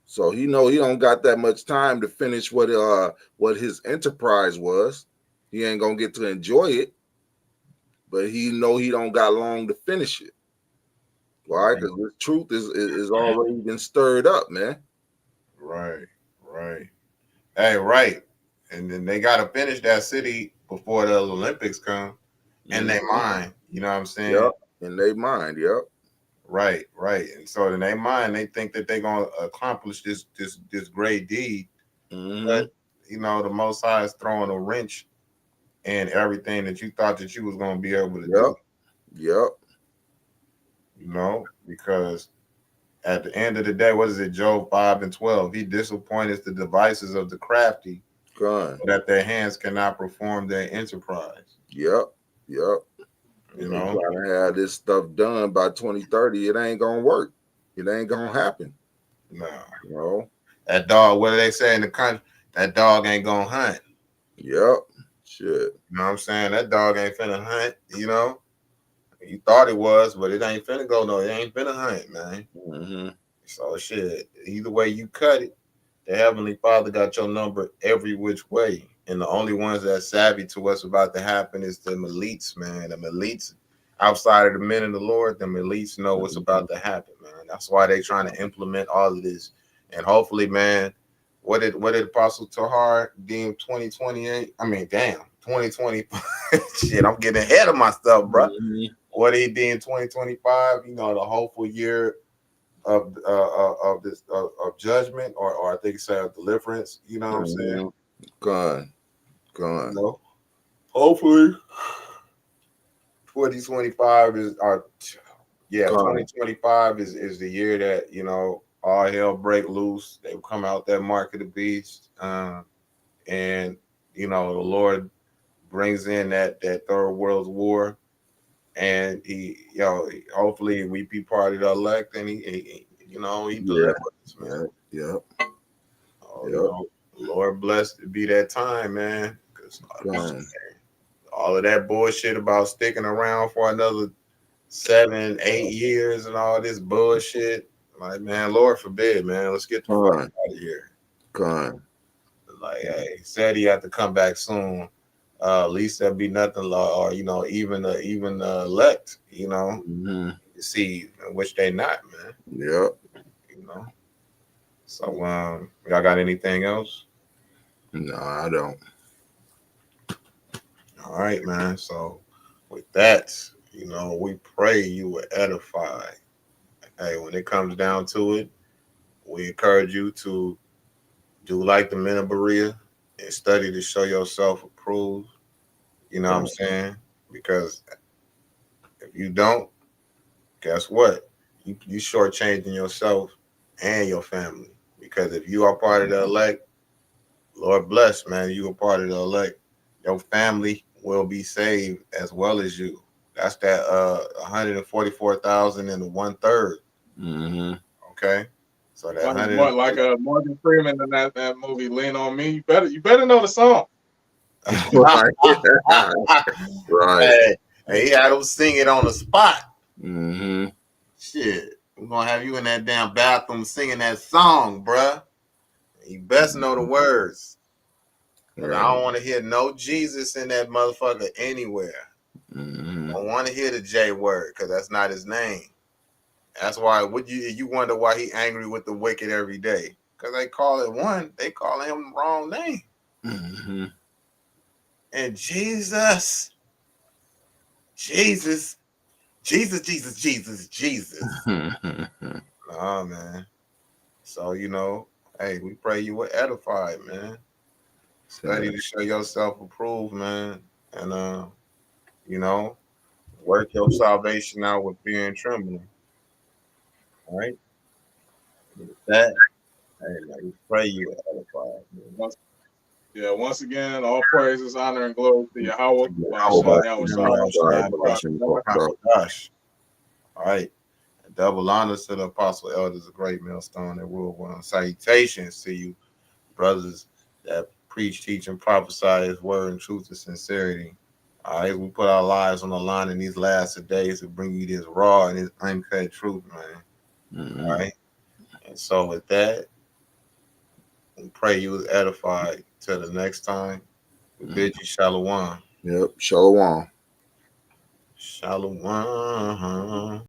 So he don't got that much time to finish what his enterprise was. He ain't gonna get to enjoy it, but he don't got long to finish it. Why? Because the truth is already been stirred up, man. Right. Hey, right. And then they gotta finish that city before the Olympics come. In their mind. You know what I'm saying? Yep. In their mind, yep. Right. And so in their mind, they think that they're gonna accomplish this great deed. But the Most High is throwing a wrench in everything that you thought that you was gonna be able to do. Yep. Because at the end of the day, what is it, Job 5 and 12? He disappointeth the devices of the crafty, that their hands cannot perform their enterprise. Yep. Trying to have this stuff done by 2030, it ain't gonna work. It ain't gonna happen. No. That dog, what do they say in the country? That dog ain't gonna hunt. Yep. Shit. You know what I'm saying? That dog ain't finna hunt, You thought it was, but it ain't finna go, no. It ain't finna hunt, man. So shit, either way you cut it, the Heavenly Father got your number every which way. And the only ones that's savvy to what's about to happen is the elites, man. The elites, outside of the men of the Lord, the elites know what's about to happen, man. That's why they trying to implement all of this. And hopefully, man, what did Apostle Tahar deem 2028? I mean, damn, 2025. Shit, I'm getting ahead of myself, bro. What did he deem 2025? The hopeful year of this of judgment, or I think he said deliverance. You know what I'm saying? Gone. Hopefully, 2025 is 2025 is the year that all hell break loose. They come out that mark of the beast, and the Lord brings in that third world war, and he hopefully we be part of the elect, and he delivers us, man. Yep. Lord bless to be that time, man. All of that bullshit about sticking around for another 7, 8 years and all this bullshit. Like, man, Lord forbid, man. Let's get the fuck out of here. Like, hey, he said he had to come back soon. At least there'll be nothing, or even elect, Mm-hmm. see, which they not, man. Yep. So, y'all got anything else? No, I don't. All right, man. So, with that, we pray you will edify. Hey, when it comes down to it, we encourage you to do like the men of Berea and study to show yourself approved. You know what I'm saying? Because if you don't, guess what? You shortchanging yourself and your family. Because if you are part of the elect, Lord bless, man, you are part of the elect. Your family will be saved as well as you. That's that 144,000 and the 1/3. Mm-hmm. Okay. So that like Morgan Freeman in that movie Lean on Me. You better know the song. Right. Hey, he had them sing it on the spot. Mm-hmm. Shit. We're gonna have you in that damn bathroom singing that song, bruh. You best know the words. Right. I don't want to hear no Jesus in that motherfucker anywhere. Mm-hmm. I don't want to hear the J word because that's not his name. That's why you wonder why he angry with the wicked every day. Because they call him the wrong name. Mm-hmm. And Jesus. Oh, man. So, hey, we pray you were edified, man. Study to show yourself approved, man. And, work your salvation out with fear and trembling. All right? With that, hey, man, we pray you were edified, man. Once again, all praises, honor, and glory to Yahweh. Gosh. All right. Double honors to the apostle elders, a great millstone that rule one. Salutations to you, brothers that preach, teach, and prophesy his word in truth and sincerity. All right, we put our lives on the line in these last days to bring you this raw and this uncut truth, man. Mm-hmm. All right. And so with that, we pray you was edified. Till the next time, we bid you shalom. Yep, shalom. Shalom.